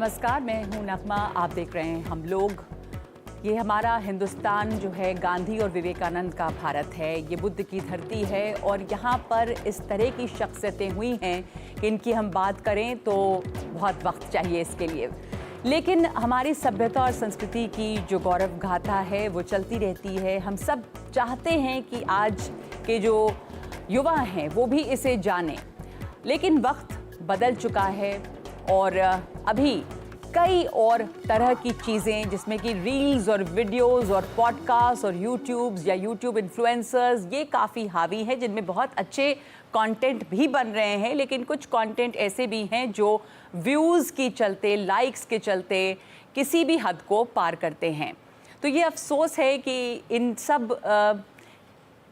नमस्कार, मैं हूं नगमा। आप देख रहे हैं हम लोग। ये हमारा हिंदुस्तान जो है गांधी और विवेकानंद का भारत है। ये बुद्ध की धरती है और यहाँ पर इस तरह की शख्सियतें हुई हैं कि इनकी हम बात करें तो बहुत वक्त चाहिए इसके लिए। लेकिन हमारी सभ्यता और संस्कृति की जो गौरव गाथा है वो चलती रहती है। हम सब चाहते हैं कि आज के जो युवा हैं वो भी इसे जानें, लेकिन वक्त बदल चुका है और अभी कई और तरह की चीज़ें जिसमें कि रील्स और वीडियोस और पॉडकास्ट और यूट्यूब्स या यूट्यूब इन्फ्लुएंसर्स ये काफ़ी हावी है, जिनमें बहुत अच्छे कंटेंट भी बन रहे हैं, लेकिन कुछ कंटेंट ऐसे भी हैं जो व्यूज़ के चलते, लाइक्स के चलते किसी भी हद को पार करते हैं। तो ये अफसोस है कि इन सब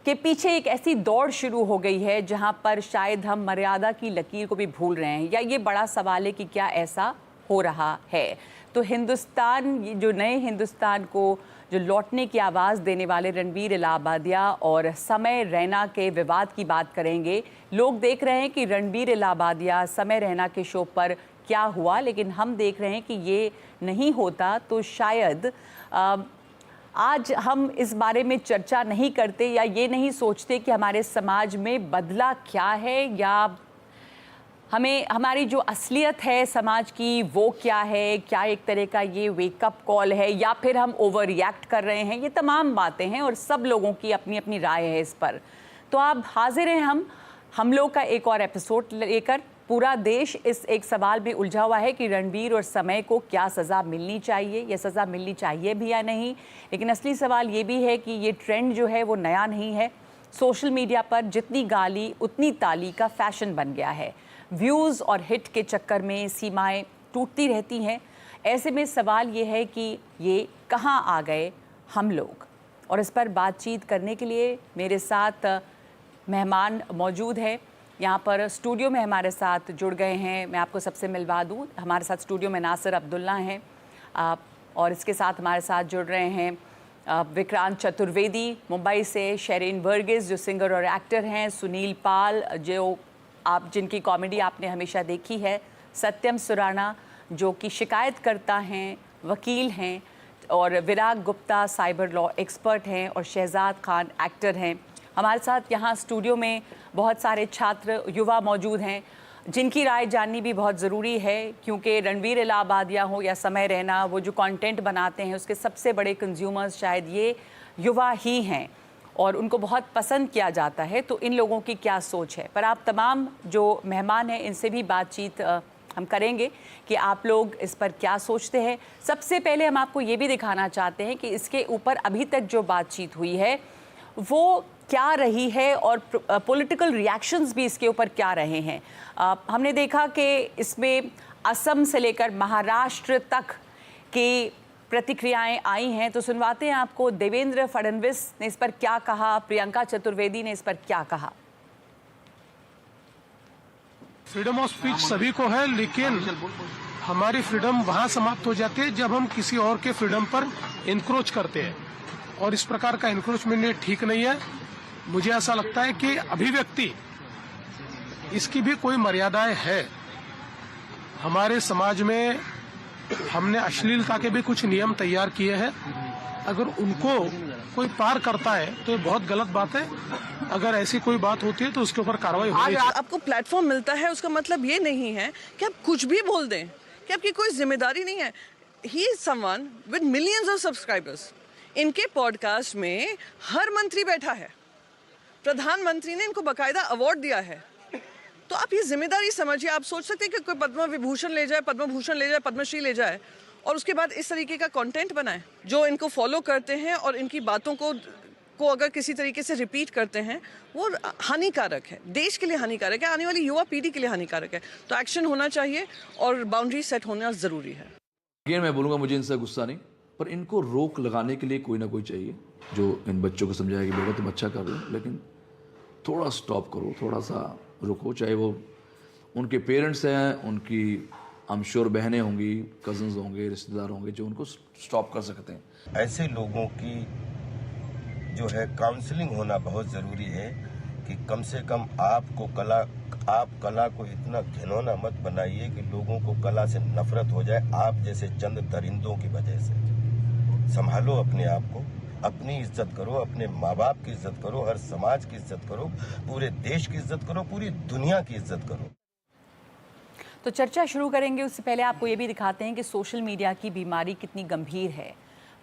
के पीछे एक ऐसी दौड़ शुरू हो गई है जहां पर शायद हम मर्यादा की लकीर को भी भूल रहे हैं, या ये बड़ा सवाल है कि क्या ऐसा हो रहा है। तो हिंदुस्तान, ये जो नए हिंदुस्तान को जो लौटने की आवाज़ देने वाले रणवीर इलाहाबादिया और समय रैना के विवाद की बात करेंगे। लोग देख रहे हैं कि रणवीर इलाहाबादिया समय रैना के शो पर क्या हुआ, लेकिन हम देख रहे हैं कि ये नहीं होता तो शायद आज हम इस बारे में चर्चा नहीं करते या ये नहीं सोचते कि हमारे समाज में बदला क्या है, या हमें हमारी जो असलियत है समाज की वो क्या है। क्या एक तरह का ये वेकअप कॉल है या फिर हम ओवर रिएक्ट कर रहे हैं। ये तमाम बातें हैं और सब लोगों की अपनी अपनी राय है इस पर। तो आप हाजिर हैं हम लोग का एक और एपिसोड लेकर। पूरा देश इस एक सवाल में उलझा हुआ है कि रणवीर और समय को क्या सज़ा मिलनी चाहिए, या सज़ा मिलनी चाहिए भी या नहीं। लेकिन असली सवाल ये भी है कि ये ट्रेंड जो है वो नया नहीं है। सोशल मीडिया पर जितनी गाली उतनी ताली का फैशन बन गया है। व्यूज़ और हिट के चक्कर में सीमाएं टूटती रहती हैं। ऐसे में सवाल ये है कि ये कहाँ आ गए हम लोग। और इस पर बातचीत करने के लिए मेरे साथ मेहमान मौजूद हैं। यहाँ पर स्टूडियो में हमारे साथ जुड़ गए हैं। मैं आपको सबसे मिलवा दूँ, हमारे साथ स्टूडियो में नासिर अब्दुल्ला हैं, और इसके साथ हमारे साथ जुड़ रहे हैं विक्रांत चतुर्वेदी मुंबई से, शेरिन वर्गीस जो सिंगर और एक्टर हैं, सुनील पाल जो जिनकी कॉमेडी आपने हमेशा देखी है, सत्यम सुराना जो कि शिकायतकर्ता हैं, वकील हैं, और विराग गुप्ता साइबर लॉ एक्सपर्ट हैं, और शहजाद खान एक्टर हैं। हमारे साथ यहाँ स्टूडियो में बहुत सारे छात्र युवा मौजूद हैं जिनकी राय जाननी भी बहुत ज़रूरी है, क्योंकि रणवीर इलाहाबादिया हो या समय रैना, वो जो कंटेंट बनाते हैं उसके सबसे बड़े कंज्यूमर्स शायद ये युवा ही हैं और उनको बहुत पसंद किया जाता है। तो इन लोगों की क्या सोच है, पर आप तमाम जो मेहमान हैं इनसे भी बातचीत हम करेंगे कि आप लोग इस पर क्या सोचते हैं। सबसे पहले हम आपको ये भी दिखाना चाहते हैं कि इसके ऊपर अभी तक जो बातचीत हुई है वो क्या रही है और पॉलिटिकल रिएक्शंस भी इसके ऊपर क्या रहे हैं। हमने देखा कि इसमें असम से लेकर महाराष्ट्र तक की प्रतिक्रियाएं आई हैं। तो सुनवाते हैं आपको देवेंद्र फडणवीस ने इस पर क्या कहा, प्रियंका चतुर्वेदी ने इस पर क्या कहा। फ्रीडम ऑफ स्पीच सभी को है, लेकिन हमारी फ्रीडम वहां समाप्त हो जाती है जब हम किसी और के फ्रीडम पर इंक्रोच करते हैं, और इस प्रकार का इंक्रोचमेंट ठीक नहीं है। मुझे ऐसा लगता है कि अभिव्यक्ति इसकी भी कोई मर्यादाएं है। हमारे समाज में हमने अश्लीलता के भी कुछ नियम तैयार किए हैं। अगर उनको कोई पार करता है तो ये बहुत गलत बात है। अगर ऐसी कोई बात होती है तो उसके ऊपर कार्रवाई होनी चाहिए। आपको प्लेटफॉर्म मिलता है, उसका मतलब ये नहीं है कि आप कुछ भी बोल दें, कि आपकी कोई जिम्मेदारी नहीं है। He is someone with millions of subscribers. इनके पॉडकास्ट में हर मंत्री बैठा है, प्रधानमंत्री ने इनको बकायदा अवार्ड दिया है। तो आप ये जिम्मेदारी समझिए। आप सोच सकते हैं कि कोई पद्म विभूषण ले जाए, पद्म भूषण ले जाए, पद्मश्री ले जाए और उसके बाद इस तरीके का कंटेंट बनाए। जो इनको फॉलो करते हैं और इनकी बातों को अगर किसी तरीके से रिपीट करते हैं वो हानिकारक है, देश के लिए हानिकारक है, आने वाली युवा पीढ़ी के लिए हानिकारक है। तो एक्शन होना चाहिए और बाउंड्री सेट होना ज़रूरी है। अगेन मैं बोलूँगा, मुझे इनसे गुस्सा नहीं, पर इनको रोक लगाने के लिए कोई ना कोई चाहिए जो इन बच्चों को समझाए कि बेटा तुम अच्छा कर रहे हो, लेकिन थोड़ा स्टॉप करो, थोड़ा सा रुको। चाहे वो उनके पेरेंट्स हैं, उनकी आई एम श्योर बहनें होंगी, कजन्स होंगे, रिश्तेदार होंगे जो उनको स्टॉप कर सकते हैं। ऐसे लोगों की जो है काउंसलिंग होना बहुत ज़रूरी है कि कम से कम आपको आप कला को इतना घिनौना मत बनाइए कि लोगों को कला से नफरत हो जाए, आप जैसे चंद दरिंदों की वजह से। संभालो अपने आप को, अपनी इज्जत करो, अपने माँ बाप की इज्जत करो, हर समाज की इज्जत करो, पूरे देश की इज्जत करो, पूरी दुनिया की इज्जत करो। तो चर्चा शुरू करेंगे उससे पहले आपको ये भी दिखाते हैं कि सोशल मीडिया की बीमारी कितनी गंभीर है।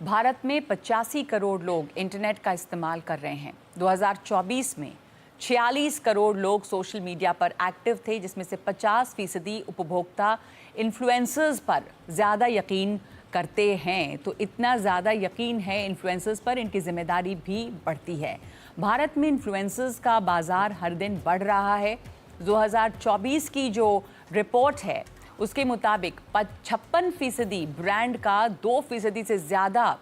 भारत में 85 करोड़ लोग इंटरनेट का इस्तेमाल कर रहे हैं। 2024 में 46 करोड़ लोग सोशल मीडिया पर एक्टिव थे, जिसमें से 50% उपभोक्ता इन्फ्लुएंसर्स पर ज़्यादा यकीन करते हैं। तो इतना ज़्यादा यकीन है इन्फ्लुएंसर्स पर, इनकी जिम्मेदारी भी बढ़ती है। भारत में इन्फ्लुएंसर्स का बाज़ार हर दिन बढ़ रहा है। 2024 की जो रिपोर्ट है उसके मुताबिक 56% ब्रांड का 2% से ज़्यादा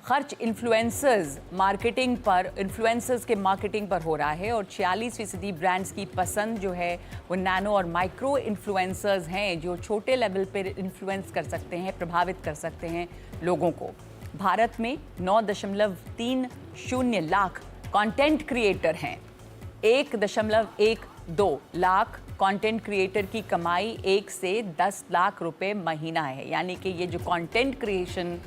खर्च इन्फ्लुएंसर्स के मार्केटिंग पर हो रहा है और 46% ब्रांड्स की पसंद जो है वो नैनो और माइक्रो इन्फ्लुएंसर्स हैं, जो छोटे लेवल पर इन्फ्लुएंस कर सकते हैं, प्रभावित कर सकते हैं लोगों को। भारत में 9.30 लाख कंटेंट क्रिएटर हैं। 1.12 लाख कंटेंट क्रिएटर की कमाई 1 से 10 लाख रुपए महीना है। यानी कि ये जो कंटेंट क्रिएशन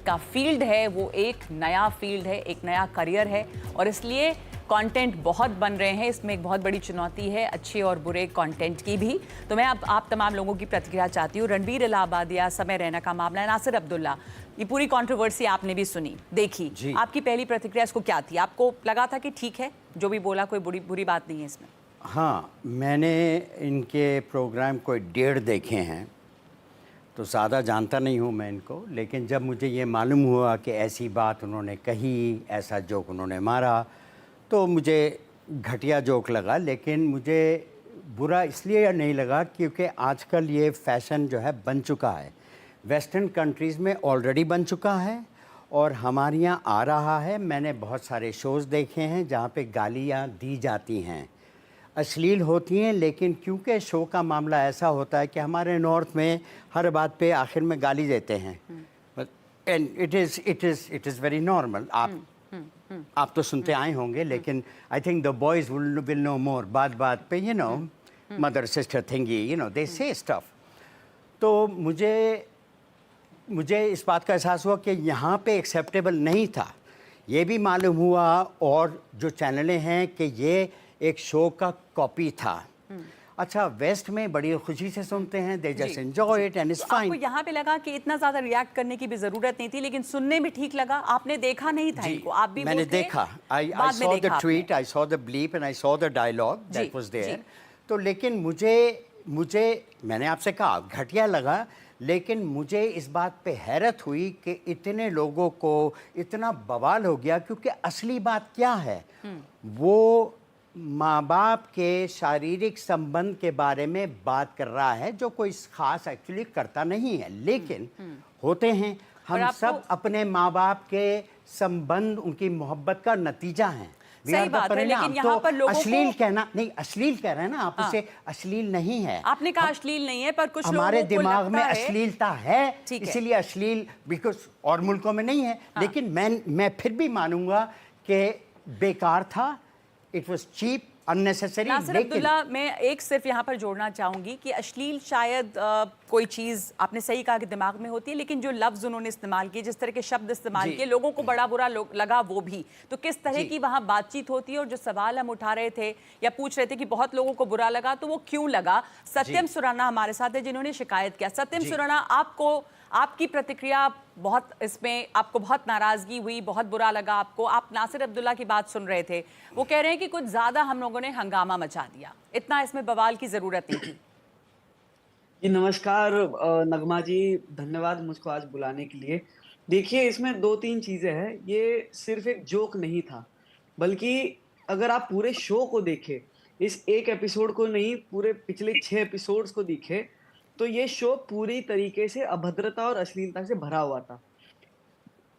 का फील्ड है वो एक नया फील्ड है, एक नया करियर है और इसलिए कंटेंट बहुत बन रहे हैं। इसमें एक बहुत बड़ी चुनौती है अच्छे और बुरे कंटेंट की भी। तो मैं अब आप तमाम लोगों की प्रतिक्रिया चाहती हूँ। रणवीर इलाहाबादिया, समय रैना का मामला, नासिर अब्दुल्ला, ये पूरी कंट्रोवर्सी आपने भी सुनी, देखी, आपकी पहली प्रतिक्रिया इसको क्या थी? आपको लगा था कि ठीक है जो भी बोला, कोई बुरी बात नहीं है इसमें? हाँ, मैंने इनके प्रोग्राम कोई 1.5 देखे हैं, तो ज़्यादा जानता नहीं हूँ मैं इनको, लेकिन जब मुझे ये मालूम हुआ कि ऐसी बात उन्होंने कही, ऐसा जोक उन्होंने मारा, तो मुझे घटिया जोक लगा। लेकिन मुझे बुरा इसलिए नहीं लगा क्योंकि आजकल ये फैशन जो है बन चुका है, वेस्टर्न कंट्रीज़ में ऑलरेडी बन चुका है और हमारे यहाँ आ रहा है। मैंने बहुत सारे शोज़ देखे हैं जहाँ पे गालियाँ दी जाती हैं, अश्लील होती हैं, लेकिन क्योंकि शो का मामला ऐसा होता है कि हमारे नॉर्थ में हर बात पे आखिर में गाली देते हैं, and it is very normal. आप तो सुनते आए होंगे, लेकिन I think the boys will know more. बात पे you know mother sister thingy, you know they say stuff. तो मुझे इस बात का एहसास हुआ कि यहाँ पे एक्सेप्टेबल नहीं था। ये भी मालूम हुआ और जो चैनलें हैं कि ये एक शो का कॉपी था। अच्छा, वेस्ट में बड़ी खुशी से सुनते हैं, they just enjoy it and it's fine. आपको यहाँ पे लगा कि इतना ज़्यादा रिएक्ट करने की भी ज़रूरत नहीं थी, लेकिन सुनने में ठीक लगा। आपने देखा नहीं था इनको? आप भी मैंने देखा, I saw the tweet, I saw the bleep and I saw the dialogue that was there. तो लेकिन मुझे मैंने आपसे कहा घटिया लगा, लेकिन मुझे इस बात पे हैरत हुई कि इतने लोगों को इतना बवाल हो गया, क्योंकि असली बात क्या है, वो माँ बाप के शारीरिक संबंध के बारे में बात कर रहा है, जो कोई खास एक्चुअली करता नहीं है, लेकिन होते हैं। हम सब अपने माँ बाप के संबंध, उनकी मोहब्बत का नतीजा हैं। सही बात है, लेकिन यहाँ पर लोगों अश्लील को कहना नहीं, अश्लील कह रहे हैं ना आप, उसे अश्लील नहीं है। आपने कहा अश्लील नहीं है, पर कुछ हमारे दिमाग में अश्लीलता है, इसीलिए अश्लील, बिकॉज और मुल्कों में नहीं है। लेकिन मैं फिर भी मानूंगा कि बेकार था, it was cheap, unnecessary. Nasir Abdullah, मैं एक सिर्फ यहाँ पर जोड़ना चाहूँगी कि अश्लील शायद कोई चीज़, आपने सही कहा कि दिमाग में होती है, लेकिन जो लफ्ज़ उन्होंने इस्तेमाल किए, जिस तरह के शब्द इस्तेमाल किए, लोगों को बड़ा बुरा लगा वो भी। तो किस तरह की वहाँ बातचीत होती है, और जो सवाल हम उठा रहे थे या पूछ रहे थे कि बहुत लोगों को बुरा लगा, तो वो क्यों लगा? सत्यम सुराना हमारे साथ है जिन्होंने शिकायत किया। सत्यम सुराना, आपकी प्रतिक्रिया, बहुत इसमें आपको बहुत नाराज़गी हुई, बहुत बुरा लगा आपको। आप नासिर अब्दुल्ला की बात सुन रहे थे, वो कह रहे हैं कि कुछ ज़्यादा हम लोगों ने हंगामा मचा दिया, इतना इसमें बवाल की ज़रूरत नहीं थी। जी नमस्कार नगमा जी, धन्यवाद मुझको आज बुलाने के लिए। देखिए, इसमें 2-3 चीज़ें हैं। ये सिर्फ एक जोक नहीं था, बल्कि अगर आप पूरे शो को देखें, इस एक एपिसोड को नहीं, पूरे पिछले 6 एपिसोड्स को देखें, तो ये शो पूरी तरीके से अभद्रता और अश्लीलता से भरा हुआ था।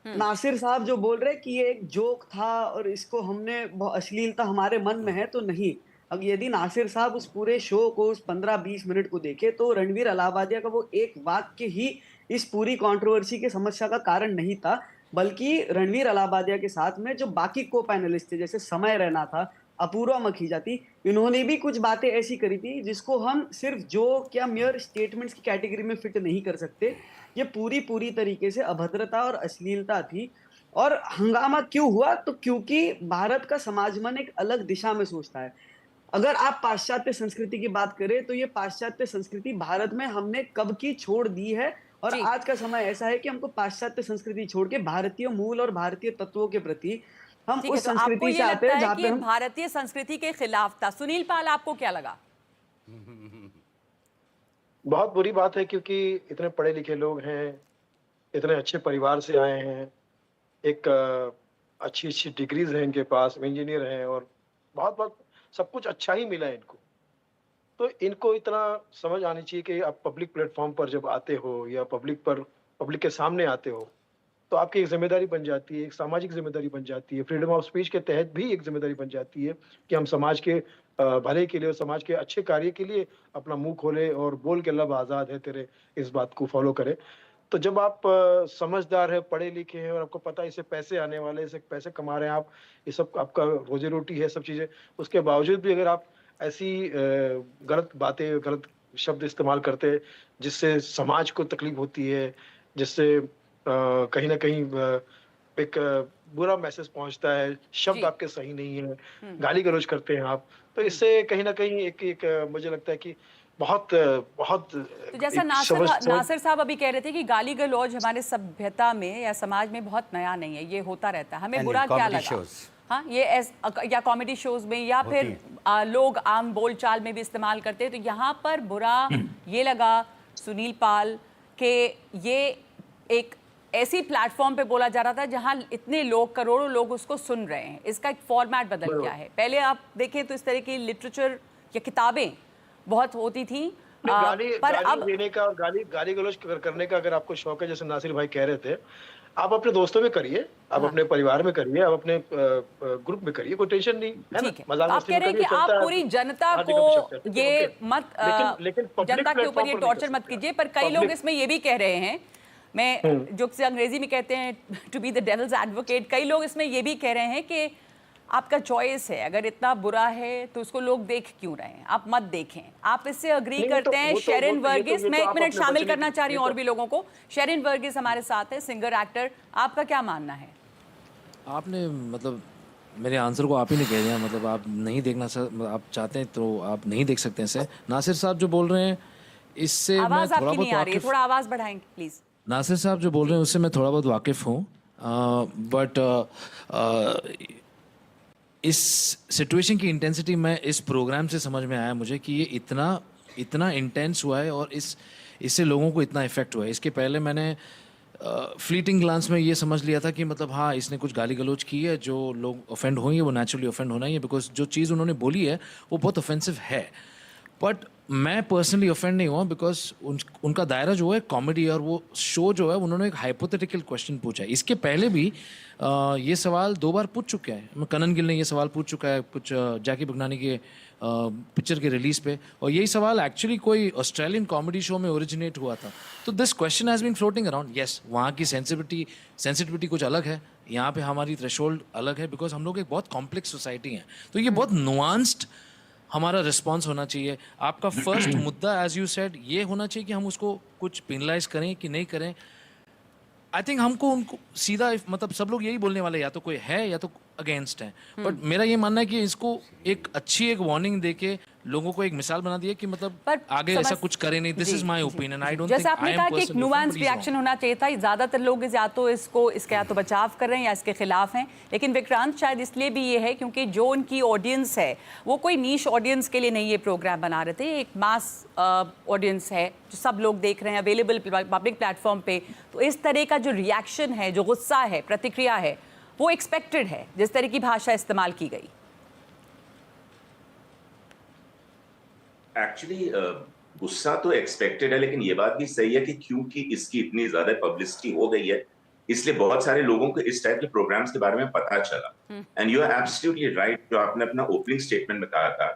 नासिर साहब जो बोल रहे कि ये एक जोक था और इसको हमने अश्लीलता हमारे मन में है, तो नहीं। अब यदि नासिर साहब उस पूरे शो को, उस 15-20 मिनट को देखे, तो रणवीर इलाहाबादिया का वो एक वाक्य ही इस पूरी कंट्रोवर्सी की समस्या का कारण नहीं था, बल्कि रणवीर इलाहाबादिया के साथ में जो बाकी को पैनलिस्ट थे, जैसे समय रैना था, अपूर्वा मक्खी जाती, इन्होंने भी कुछ बातें ऐसी करी थी जिसको हम सिर्फ जोक या मेयर स्टेटमेंट्स की कैटेगरी में फिट नहीं कर सकते। ये पूरी तरीके से अभद्रता और अश्लीलता थी। और हंगामा क्यों हुआ? तो क्योंकि भारत का समाज मन एक अलग दिशा में सोचता है। अगर आप पाश्चात्य संस्कृति की बात करें तो ये पाश्चात्य संस्कृति भारत में हमने कब की छोड़ दी है, और जी। आज का समय ऐसा है कि हमको पाश्चात्य संस्कृति छोड़ के भारतीय मूल और भारतीय तत्वों के प्रति हम ठीक है, उस तो आपको संस्कृति ये से आते लगता हैं है जहाँ कि पे ये हम भारतीय संस्कृति के खिलाफ था? सुनील पाल, आपको क्या लगा? बहुत बुरी बात है, क्योंकि इतने पढ़े लिखे लोग हैं, इतने अच्छे परिवार से आए हैं, एक अच्छी अच्छी डिग्रीज हैं इनके पास, इंजीनियर हैं, और बहुत बहुत सब कुछ अच्छा ही मिला है इनको। तो इनको इतना समझ आनी चाहिए कि आप पब्लिक प्लेटफॉर्म पर जब आते हो या पब्लिक के सामने आते हो, तो आपकी एक जिम्मेदारी बन जाती है, एक सामाजिक जिम्मेदारी बन जाती है, फ्रीडम ऑफ स्पीच के तहत भी एक जिम्मेदारी बन जाती है कि हम समाज के भले के लिए और समाज के अच्छे कार्य के लिए अपना मुंह खोले और बोल के लब आज़ाद है तेरे, इस बात को फॉलो करें। तो जब आप समझदार है, पढ़े लिखे हैं और आपको पता है इससे पैसे आने वाले हैं, इससे पैसे कमा रहे हैं आप, ये सब आपका रोजी रोटी है, सब चीज़ें, उसके बावजूद भी अगर आप ऐसी गलत बातें, गलत शब्द इस्तेमाल करते हैं जिससे समाज को तकलीफ होती है, जिससे कहीं ना कहीं एक बुरा मैसेज पहुंचता है, शब्द जी। आपके सही नहीं है, गाली गलौज करते हैं आप, तो इससे कहीं ना कहीं एक मुझे लगता है कि बहुत बहुत तो जैसा नासिर साहब अभी कह रहे थे कि गाली गलौज हमारे सभ्यता में या समाज में बहुत नया नहीं है, ये होता रहता है, हमें बुरा क्या लगा? हाँ, ये या कॉमेडी शोज में या फिर लोग आम बोलचाल में भी इस्तेमाल करते हैं, तो यहाँ पर बुरा ये लगा सुनील पाल के ये एक ऐसी प्लेटफॉर्म पे बोला जा रहा था जहाँ इतने लोग, करोड़ों लोग उसको सुन रहे हैं, इसका एक फॉर्मेट बदल गया है। पहले आप देखें तो इस तरह की लिटरेचर या किताबें बहुत होती थी, पर अब देने का और गाली गलौज करने का अगर आपको शौक है, जैसे नासिर भाई कह रहे थे, आप अपने दोस्तों में करिए, आप अपने परिवार में करिए, आप अपने ग्रुप में करिए, कोई टेंशन नहीं है ना। मजाक आप मस्ती कह रहे हैं करिए, कि आप चलता है। पूरी जनता हाँ जी, को कभी सकते हैं, ये ओके। मत लेकिन public जनता के ऊपर platform ये पर नहीं टॉर्चर कर मत सकते कीजिए, आप। पर कई लोग Public- इसमें ये भी कह रहे हैं, मैं जो अंग्रेजी में कहते हैं to be the devil's advocate, कई लोग इसमें ये भी कह रहे हैं कि आपका चॉइस है, अगर इतना बुरा है तो उसको लोग देख क्यों रहे हैं, आप मत देखें। आप इससे अग्री नहीं, करते हैं? शेरिन वर्गीस, मैं एक आप मिनट अपने शामिल बचने करना की- चाह रही हूँ ये और भी लोगों को। शेरिन वर्गीस हमारे साथ है, सिंगर एक्टर, आपका क्या मानना है? आपने मतलब मेरे आंसर को आप ही ने कह दिया, मतलब आप नहीं देखना आप चाहते हैं तो आप नहीं देख सकते इसे। नासिर साहब जो बोल रहे हैं इससे मैं आवाज थोड़ा आपकी बहुत नहीं आ रही है, वाकिफ, थोड़ा आवाज बढ़ाएंगे प्लीज। नासिर साहब जो बोल रहे हैं उससे मैं थोड़ा बहुत वाकिफ हूँ, बट इस सिचुएशन की इंटेंसिटी मैं इस प्रोग्राम से समझ में आया मुझे कि ये इतना इंटेंस हुआ है और इससे लोगों को इतना इफेक्ट हुआ है। इसके पहले मैंने फ्लीटिंग ग्लांस में ये समझ लिया था कि मतलब हाँ इसने कुछ गाली गलौज की है, जो लोग ऑफेंड होंगे वो नेचुरली ऑफेंड होना ही है, बिकॉज जो चीज़ उन्होंने बोली है वो बहुत ऑफेंसिव है। बट मैं पर्सनली ऑफेंड नहीं हुआ बिकॉज उनका दायरा जो है कॉमेडी, और वो शो जो है उन्होंने एक हाइपोथेटिकल क्वेश्चन पूछा है। इसके पहले भी ये सवाल 2 बार पूछ चुके हैं, कनन गिल ने ये सवाल पूछ चुका है कुछ जैकी बगनानी के पिक्चर के रिलीज पे, और यही सवाल एक्चुअली कोई ऑस्ट्रेलियन कॉमेडी शो में ओरिजिनेट हुआ था। तो this question has been floating around. Yes, वहाँ की सेंसिटिविटी कुछ अलग है, यहाँ पे हमारी थ्रेशोल्ड अलग है, बिकॉज हम लोग एक बहुत कॉम्प्लेक्स सोसाइटी है। तो ये बहुत नुआंस्ड हमारा रिस्पॉन्स होना चाहिए। आपका फर्स्ट मुद्दा एज यू सेड ये होना चाहिए कि हम उसको कुछ पेनलाइज करें कि नहीं करें। आई थिंक हमको उनको सीधा मतलब सब लोग यही बोलने वाले, या तो कोई है या तो अगेंस्ट है, बट मेरा ये मानना है कि इसको एक वार्निंग देके लोगों को एक मिसाल बना दिया कि मतलब आगे ऐसा कुछ करे नहीं। This is my opinion, I don't think जैसे आपने कहा कि एक नुआंस रिएक्शन होना चाहिए था। ज्यादातर लोग या तो इसका या तो बचाव कर रहे हैं या इसके खिलाफ हैं, लेकिन विक्रांत शायद इसलिए भी ये है क्योंकि जो उनकी ऑडियंस है वो कोई नीश ऑडियंस के लिए नहीं ये प्रोग्राम बना रहे थे, एक मास ऑडियंस है जो सब लोग देख रहे हैं अवेलेबल पब्लिक प्लेटफॉर्म पे। तो इस तरह का जो रिएक्शन है, जो गुस्सा है, प्रतिक्रिया है, वो एक्सपेक्टेड है जिस तरह की भाषा इस्तेमाल की गई। एक्चुअली गुस्सा तो एक्सपेक्टेड है, लेकिन ये बात भी सही है कि क्योंकि इसकी इतनी ज्यादा पब्लिसिटी हो गई है, इसलिए बहुत सारे लोगों को इस टाइप के प्रोग्राम्स के बारे में पता चला। And you are absolutely right, जो आपने अपना ओपनिंग स्टेटमेंट में कहा था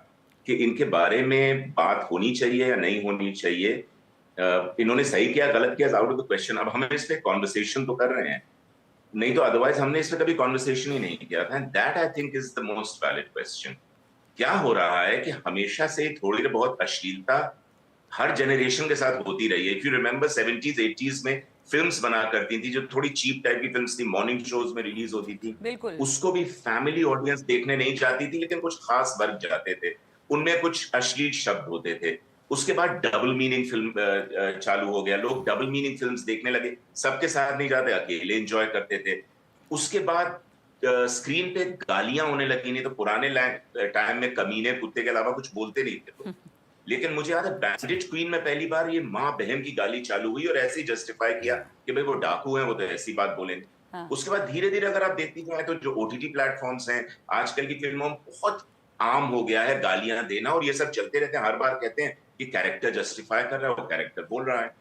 कि इनके बारे में बात होनी चाहिए या नहीं होनी चाहिए। इन्होंने सही किया गलत किया आउट ऑफ द क्वेश्चन। अब हम इस पे कॉन्वर्सेशन तो कर रहे हैं, नहीं तो अदरवाइज हमने इस पे कभी कॉन्वर्सेशन ही नहीं किया था। That I think is the most valid question. क्या हो रहा है कि हमेशा से थोड़ी देर बहुत अश्लीलता हर जनरेशन के साथ होती रही है। If you remember 70s 80s में फिल्म्स बना करती थी जो थोड़ी चीप टाइप की फिल्म्स थी, मॉर्निंग शोज में रिलीज होती थी, बिल्कुल। उसको भी फैमिली ऑडियंस देखने नहीं जाती थी, लेकिन कुछ खास वर्ग जाते थे, उनमें कुछ अश्लील शब्द होते थे। उसके बाद डबल मीनिंग फिल्म चालू हो गया, लोग डबल मीनिंग फिल्म्स देखने लगे, सबके साथ नहीं जाते, अकेले एंजॉय करते थे। उसके बाद स्क्रीन पे गालियां होने लगी, नहीं तो पुराने टाइम में कमीने कुत्ते के अलावा कुछ बोलते नहीं थे लोग। लेकिन मुझे याद है बैंडिट क्वीन में पहली बार ये माँ बहन की गाली चालू हुई और ऐसे ही जस्टिफाई किया कि भाई वो डाकू हैं, वो तो ऐसी बात बोलेंगे। हाँ। उसके बाद धीरे धीरे अगर आप देखती जाए तो जो ओटीटी प्लेटफॉर्म्स हैं, आजकल की फिल्मों में बहुत आम हो गया है गालियां देना, और ये सब चलते रहते हैं। हर बार कहते हैं कि कैरेक्टर जस्टिफाई कर रहा है, वो कैरेक्टर बोल रहा है।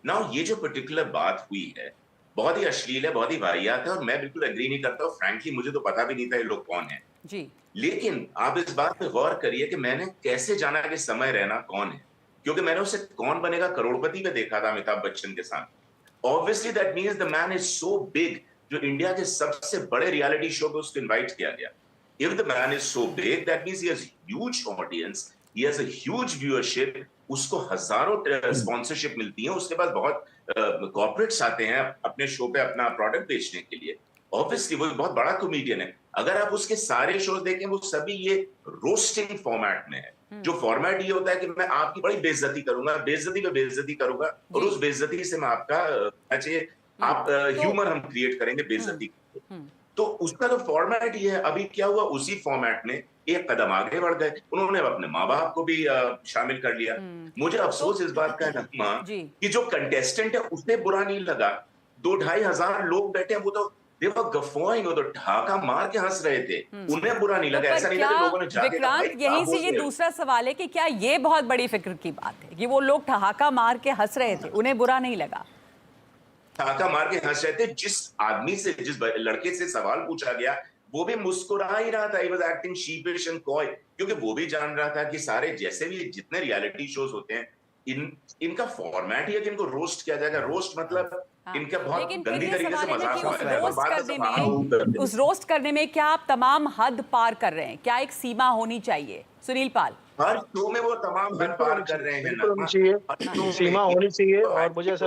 नाउ ये जो पर्टिकुलर बात हुई है बहुत ही अश्लील है, बहुत ही वाहियात है, और मैं बिल्कुल एग्री नहीं करता। और फ्रैंकली मुझे तो पता भी नहीं था ये लोग कौन है जी। लेकिन आप इस बात पे गौर करिए कि मैंने कैसे जाना कि समय रैना कौन है, क्योंकि मैंने उसे कौन बनेगा करोड़पति में देखा था अमिताभ बच्चन के साथ। Obviously that means the man is so big, जो इंडिया के सबसे बड़े रियलिटी शो पे उसको इनवाइट किया गया। If the man is so big that means he has huge audience, he has a huge viewership, उसको हजारों स्पॉन्सरशिप मिलती है, उसके पास बहुत कॉर्पोरेट्स आते हैं अपने शो पे अपना प्रोडक्ट बेचने के लिए। ऑब्वियसली वो बहुत बड़ा कॉमेडियन है। अगर आप उसके सारे शोज देखें वो सभी ये रोस्टिंग फॉर्मेट में है। जो फॉर्मेट ये होता है कि मैं आपकी बड़ी बेइज्जती करूंगा, बेइज्जती पे बेइज्जती करूंगा, और उस बेइज्जती से मैं आपका आप ह्यूमर हम क्रिएट करेंगे बेइज्जती। तो उसका तो फॉर्मेट ये है। अभी क्या हुआ, उसी फॉर्मेट में एक कदम आगे बढ़ गए, उन्होंने अपने माँ बाप को भी शामिल कर लिया। मुझे अफसोस इस बात का है नगमा कि जो कंटेस्टेंट है उसे बुरा नहीं लगा। 2-2.5 हजार लोग बैठे हैं, वो तो गफवाइंग, वो तो ठहाका मार के हंस रहे थे, उन्हें बुरा नहीं लगा। ऐसा नहीं था कि लोगों ने जाके विक्रांत, यहीं से ये दूसरा सवाल है कि क्या ये बहुत बड़ी फिक्र की बात है कि वो लोग ठहाका मार के हंस रहे थे, उन्हें बुरा नहीं लगा? ठहाका मार के हंस रहे थे। जिस आदमी से, जिस लड़के से सवाल पूछा गया, वो भी मुस्कुरा ही रहा था। He was acting sheepish and coy, क्योंकि वो भी जान रहा था कि सारे जैसे भी जितने रियलिटी शोज होते हैं, इनका फॉर्मेट ही है कि इनको रोस्ट किया जाएगा। रोस्ट मतलब इनका बहुत गंदी तरीके से मजाक उस रोस्ट करने में क्या आप तमाम हद पार कर रहे हैं? क्या एक सीमा होनी चाहिए? सुनील पाल, हर शो में वो तमाम हद पार कर रहे हैं। बिल्कुल चाहिए, सीमा होनी चाहिए। और मुझे ऐसा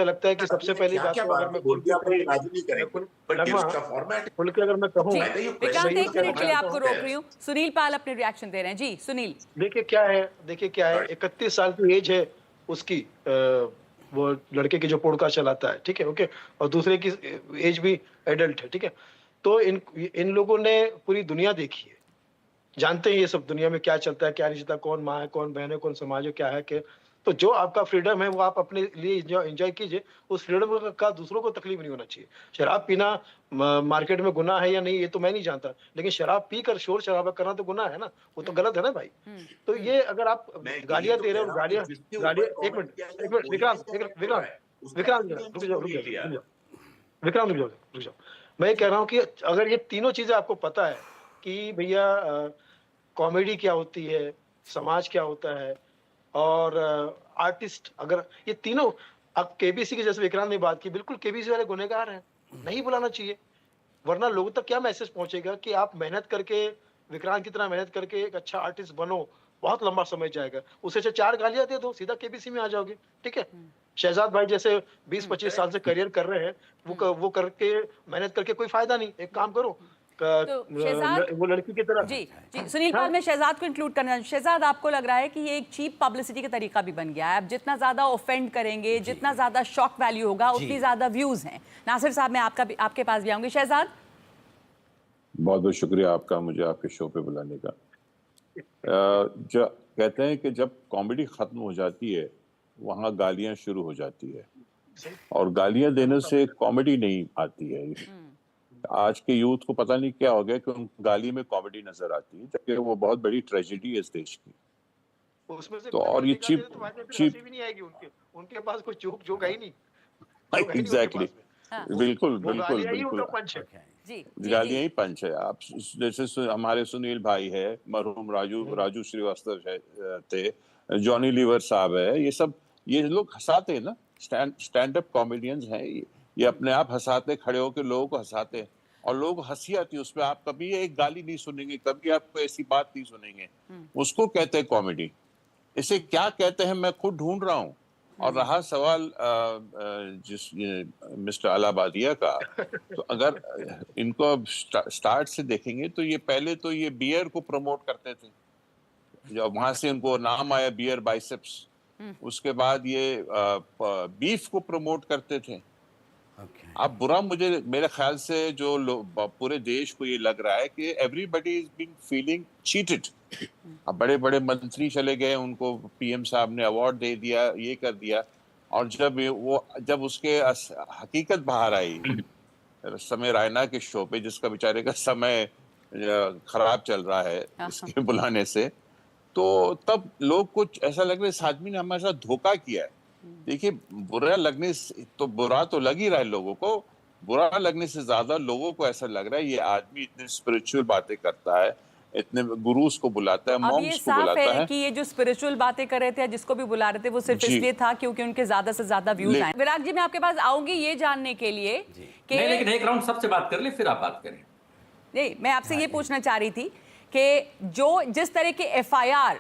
लगता है कि सबसे पहली बात तो अगर मैं खुल के अगर मैं कहूँ, विक्रांत एक मिनट के लिए आपको रोक रही हूँ। सुनील पाल अपने रिएक्शन दे रहे हैं। जी सुनील। देखिए क्या है 31 साल की एज है उसकी, वो लड़के की जो पॉडकास्ट चलाता है, ठीक है, ओके, और दूसरे की एज भी एडल्ट है, ठीक है। तो इन लोगों ने पूरी दुनिया देखी है, जानते हैं ये सब दुनिया में क्या चलता है, क्या नहीं चलता, कौन माँ है, कौन बहन है, कौन समाज है, क्या है, क्या। तो जो आपका फ्रीडम है वो आप अपने लिए एंजॉय कीजिए। उस फ्रीडम का दूसरों को तकलीफ नहीं होना चाहिए। शराब पीना मार्केट में गुनाह है या नहीं ये तो मैं नहीं जानता, लेकिन शराब पीकर शोर शराबा करना तो गुनाह है ना, वो तो गलत है ना भाई। तो ये अगर आप गालियां दे रहे हो, गालियां एक मिनट विक्रांत रुक जाओ। मैं कह रहा हूँ कि अगर ये तीनों चीजें आपको पता है कि भैया कॉमेडी क्या होती है, समाज क्या होता है, और आर्टिस्ट, अगर ये तीनों, अब केबीसी की जैसे विक्रांत ने बात की, बिल्कुल केबीसी वाले गुनहगार हैं, नहीं बुलाना चाहिए। वरना लोगों तक क्या मैसेज पहुंचेगा कि आप मेहनत करके, विक्रांत की तरह मेहनत करके एक अच्छा आर्टिस्ट बनो, बहुत लंबा समय जाएगा। उससे 4 गालियां दे दो, सीधा केबीसी में आ जाओगे, ठीक है। शहजाद भाई जैसे 20-25 साल से करियर कर रहे हैं, वो करके मेहनत करके कोई फायदा नहीं। एक काम करो, वो लड़की की तरह। जी सुनील पाल, मैं शहजाद को इंक्लूड करना। शहजाद, आपको लग रहा है कि ये एक चीप पब्लिसिटी का तरीका भी बन गया है? आप जितना ज्यादा ऑफेंड करेंगे, जितना ज्यादा शॉक वैल्यू होगा, उतनी ज्यादा व्यूज हैं। नासिर साहब, मैं आपके पास भी आऊंगी। शहजाद, बहुत बहुत शुक्रिया आपका मुझे आपके शो पे बुलाने का। जो कहते हैं कि जब कॉमेडी खत्म हो जाती है वहां गालियां शुरू हो जाती है, और गालियां देने से कॉमेडी नहीं आती है। आज के यूथ को पता नहीं क्या हो गया कि उन गाली में कॉमेडी नजर आती है, जबकि वो बहुत बड़ी ट्रेजेडी है इस देश की। तो और ये चीप नहीं आएगी उनके पास कोई जोक है ही नहीं। एग्जैक्टली, बिल्कुल गालियां ही पंच है। आप जैसे हमारे सुनील भाई है, मरहूम राजू श्रीवास्तव थे, जॉनी लीवर साहब है, ये लोग हंसाते हैं ना, स्टैंड अप कॉमेडियंस हैं। ये अपने आप हंसाते, खड़े होकर लोगों को हंसाते हैं। और लोग हंसी आती है उस पर। आप कभी एक गाली नहीं सुनेंगे, कभी आपको ऐसी बात नहीं सुनेंगे। उसको कहते हैं कॉमेडी। इसे क्या कहते हैं मैं खुद ढूंढ रहा हूँ। और रहा सवाल मिस्टर अलाहाबादिया का, तो अगर इनको स्टार्ट से देखेंगे तो ये पहले तो ये बियर को प्रमोट करते थे, जब वहां से उनको नाम आया बियर बाइसेप्स। उसके बाद ये बीफ को प्रमोट करते थे। अब बुरा मेरे ख्याल से जो पूरे देश को ये लग रहा है कि everybody is being feeling cheated. अब बड़े बड़े मंत्री चले गए, उनको पीएम साहब ने अवार्ड दे दिया, ये कर दिया। और जब उसके हकीकत बाहर आई समय रैना के शो पे, जिसका बेचारे का समय खराब चल रहा है इसके बुलाने से, तो तब लोग को ऐसा लग रहा है इस आदमी ने हमारे साथ धोखा किया है। देखिए, बुरा तो लग ही रहा है लोगों को। बुरा लगने से ज्यादा लोगों को ऐसा लग रहा है ये आदमी इतने स्पिरिचुअल बातें करता है, इतने गुरुस को बुलाता है, मॉन्क्स को बुलाता है। कि ये जो स्पिरिचुअल बातें कर रहे थे, जिसको भी बुला रहे थे, वो सिर्फ इसलिए था क्योंकि उनके ज्यादा से ज्यादा व्यूज आए। विराग जी, मैं आपके पास आऊंगी ये जानने के लिए कि नहीं, लेकिन एक राउंड सबसे बात कर ले, फिर आप बात करें। नहीं, मैं आपसे ये पूछना चाह रही थी कि जिस तरह की FIR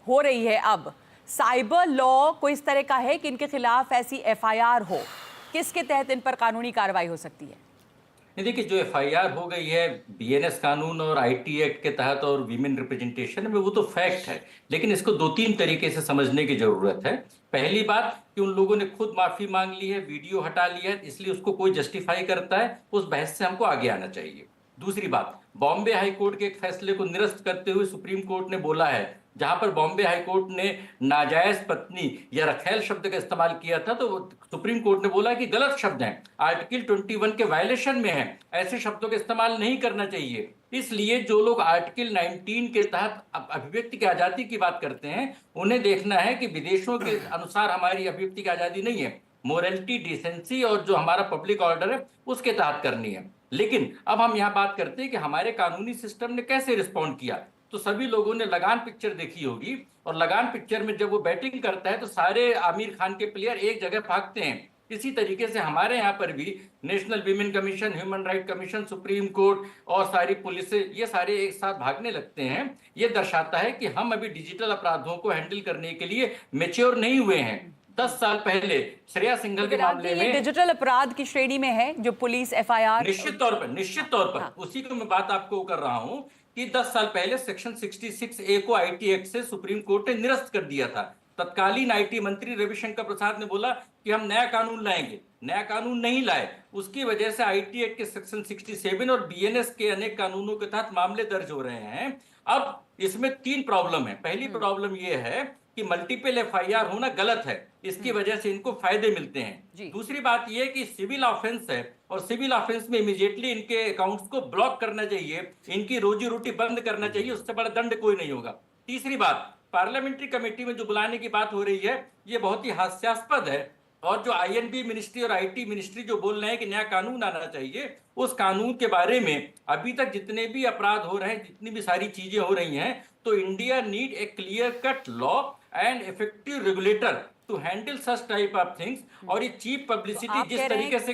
हो रही है अब, साइबर लॉ कोई इस तरह का है कि इनके खिलाफ ऐसी FIR हो, किसके तहत इन पर कानूनी कार्रवाई हो सकती है? देखिए, जो FIR हो गई है BNS कानून और IT एक्ट के तहत और वीमेन रिप्रेजेंटेशन में, वो तो फैक्ट है, लेकिन इसको 2-3 तरीके से समझने की जरूरत है। पहली बात कि उन लोगों ने खुद माफी मांग ली है, वीडियो हटा लिया है, इसलिए उसको कोई जस्टिफाई करता है, उस बहस से हमको आगे आना चाहिए। दूसरी बात, बॉम्बे हाई कोर्ट के एक फैसले को निरस्त करते हुए सुप्रीम कोर्ट ने बोला है, जहां पर बॉम्बे हाई कोर्ट ने नाजायज पत्नी या रखेल शब्द का इस्तेमाल किया था, तो सुप्रीम कोर्ट ने बोला कि गलत शब्द हैं, आर्टिकल 21 के वायलेशन में है, ऐसे शब्दों का इस्तेमाल नहीं करना चाहिए। इसलिए जो लोग आर्टिकल 19 के तहत अभिव्यक्ति की आजादी की बात करते हैं, उन्हें देखना है कि विदेशों के अनुसार हमारी अभिव्यक्ति की आजादी नहीं है, मोरलिटी, डिसेंसी और जो हमारा पब्लिक ऑर्डर है उसके तहत करनी है। लेकिन अब हम यहाँ बात करते हैं कि हमारे कानूनी सिस्टम ने कैसे रिस्पॉन्ड किया। तो सभी लोगों ने लगान पिक्चर देखी होगी, और लगान पिक्चर में जब वो बैटिंग करता है तो सारे आमिर खान के प्लेयर एक जगह भागते हैं। इसी तरीके से हमारे यहाँ पर भी national women commission, human right commission, supreme court और सारी पुलिस, ये सारे एक साथ भागने लगते हैं। ये दर्शाता है कि हम अभी डिजिटल अपराधों को हैंडल करने के लिए मैच्योर नहीं हुए हैं। 10 साल पहले श्रेया सिंघल के मामले में डिजिटल अपराध की श्रेणी में है जो पुलिस FIR। निश्चित तौर पर उसी को मैं बात आपको कर रहा हूं कि 10 साल पहले सेक्शन 66A को IT एक्ट से सुप्रीम कोर्ट ने निरस्त कर दिया था। तत्कालीन IT मंत्री रविशंकर प्रसाद ने बोला कि हम नया कानून लाएंगे, नया कानून नहीं लाए। उसकी वजह से IT एक्ट के सेक्शन 67 और BNS के अनेक कानूनों के तहत मामले दर्ज हो रहे हैं। अब इसमें 3 प्रॉब्लम है। पहली प्रॉब्लम यह है कि मल्टीपल FIR होना गलत है, इसकी वजह से इनको फायदे मिलते हैं। दूसरी बात यह कि सिविल ऑफेंस है, और सिविल ऑफेंस में इमीडिएटली इनके अकाउंट्स को ब्लॉक करना चाहिए, इनकी रोजी रोटी बंद करना चाहिए, उससे बड़ा दंड कोई नहीं होगा। तीसरी बात, पार्लियामेंट्री कमेटी में जो बुलाने की बात हो रही है, ये बहुत ही हास्यास्पद है। और जो INB मिनिस्ट्री और IT मिनिस्ट्री जो बोल रहे हैं कि नया कानून आना चाहिए, उस कानून के बारे में अभी तक जितने भी अपराध हो रहे हैं, जितनी भी सारी चीजें हो रही हैं, तो India need a clear cut law and effective regulator to handle such type of things. और ये चीप पब्लिसिटी जिस तरीके से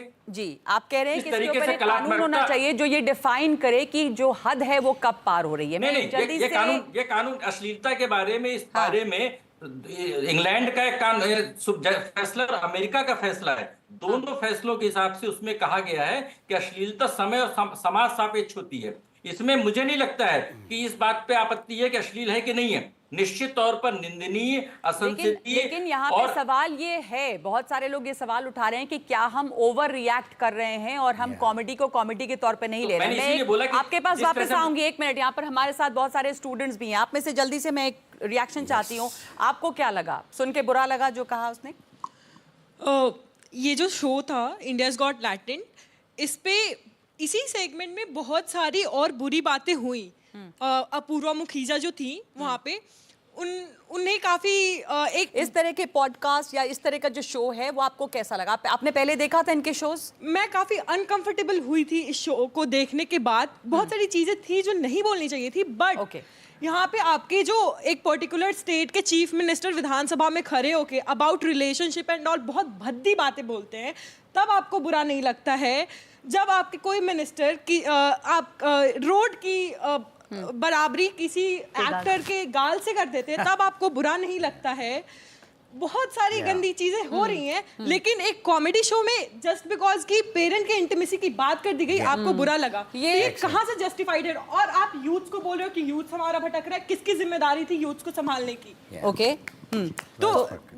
आप कह रहे हैं कि इसके ऊपर एक कानून होना चाहिए जो ये डिफाइन करे कि जो हद है वो कब पार हो रही है। नहीं, ये कानून अश्लीलता के बारे में, इस बारे में इंग्लैंड का एक फैसला, अमेरिका का फैसला है। दोनों फैसलों के हिसाब से उसमें कहा गया है कि अश्लीलता समय और समाज सापेक्ष होती है। इसमें मुझे नहीं लगता है कि इस बात पे आपत्ति है कि अश्लील है कि नहीं है। निश्चित तौर पर निंदनीय, असंसदीय। लेकिन यहाँ पे सवाल ये है, बहुत सारे लोग ये सवाल उठा रहे हैं कि क्या हम ओवर रिएक्ट कर रहे हैं और हम कॉमेडी को कॉमेडी के तौर पे नहीं ले रहे हैं। मैं आपके पास वापस आऊंगी, 1 मिनट। यहाँ पर हमारे साथ बहुत सारे स्टूडेंट्स भी हैं, आप में से जल्दी से मैं एक रिएक्शन चाहती हूँ। आपको क्या लगा, सुन के बुरा लगा जो कहा उसने? ये जो शो था इंडियाज गॉट टैलेंट, इस पे इसी सेगमेंट में बहुत सारी और बुरी बातें हुई। अपूर्वा मुखीजा जो थी वहाँ पे, उन्हें काफी एक इस तरह के पॉडकास्ट या इस तरह का जो शो है वो आपको कैसा लगा? आपने पहले देखा था इनके शोज? मैं काफी अनकंफर्टेबल हुई थी इस शो को देखने के बाद। बहुत सारी चीजें थी जो नहीं बोलनी चाहिए थी, बट यहाँ पे आपके जो एक पर्टिकुलर स्टेट के चीफ मिनिस्टर विधानसभा में खड़े होके अबाउट रिलेशनशिप एंड ऑल बहुत भद्दी बातें बोलते हैं, तब आपको बुरा नहीं लगता है। जब आपके कोई मिनिस्टर की आप रोड की बराबरी किसी एक्टर के गाल से कर देते हैं तब आपको बुरा नहीं लगता है। बहुत सारी गंदी चीजें हो रही हैं, लेकिन एक कॉमेडी शो में जस्ट बिकॉज की पेरेंट के इंटीमेसी की बात कर दी गई आपको बुरा लगा, ये कहाँ से जस्टिफाइड है? और आप यूथ को बोल रहे हो कि यूथ हमारा भटक रहा है, किसकी जिम्मेदारी थी यूथ को संभालने की? ओके तो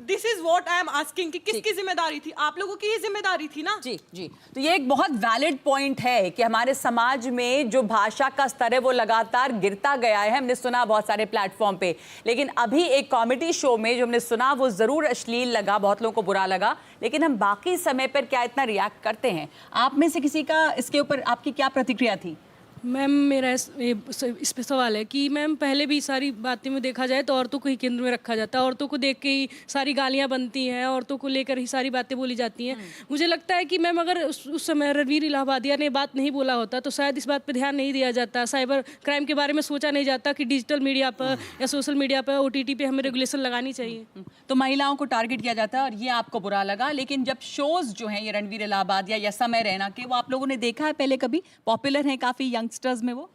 this is what I am asking कि किसकी जिम्मेदारी थी? आप लोगों की ये जिम्मेदारी थी ना। जी जी, तो ये एक बहुत वैलिड पॉइंट है कि हमारे समाज में जो भाषा का स्तर है वो लगातार गिरता गया है। हमने सुना बहुत सारे प्लेटफॉर्म पे, लेकिन अभी एक कॉमेडी शो में जो हमने सुना वो जरूर अश्लील लगा, बहुत लोगों को बुरा लगा, लेकिन हम बाकी समय पर क्या इतना रिएक्ट करते हैं? आप में से किसी का इसके ऊपर आपकी क्या प्रतिक्रिया थी? मैम मेरा इस पे सवाल है कि मैम पहले भी सारी बातें में देखा जाए तो औरतों को ही केंद्र में रखा जाता है, औरतों को देख के ही सारी गालियां बनती हैं, औरतों को लेकर ही सारी बातें बोली जाती हैं। मुझे लगता है कि मैम अगर उस समय रणवीर इलाहाबादिया ने बात नहीं बोला होता तो शायद इस बात पे ध्यान नहीं दिया जाता, साइबर क्राइम के बारे में सोचा नहीं जाता कि डिजिटल मीडिया पर या सोशल मीडिया पर OTT पे हमें रेगुलेशन लगानी चाहिए। तो महिलाओं को टारगेट किया जाता है और ये आपको बुरा लगा, लेकिन जब शोज जो हैं ये रणवीर इलाहाबादिया या समय रैना के, वो आप लोगों ने देखा है पहले कभी? पॉपुलर हैं काफ़ी यंगस्टर्स में वो?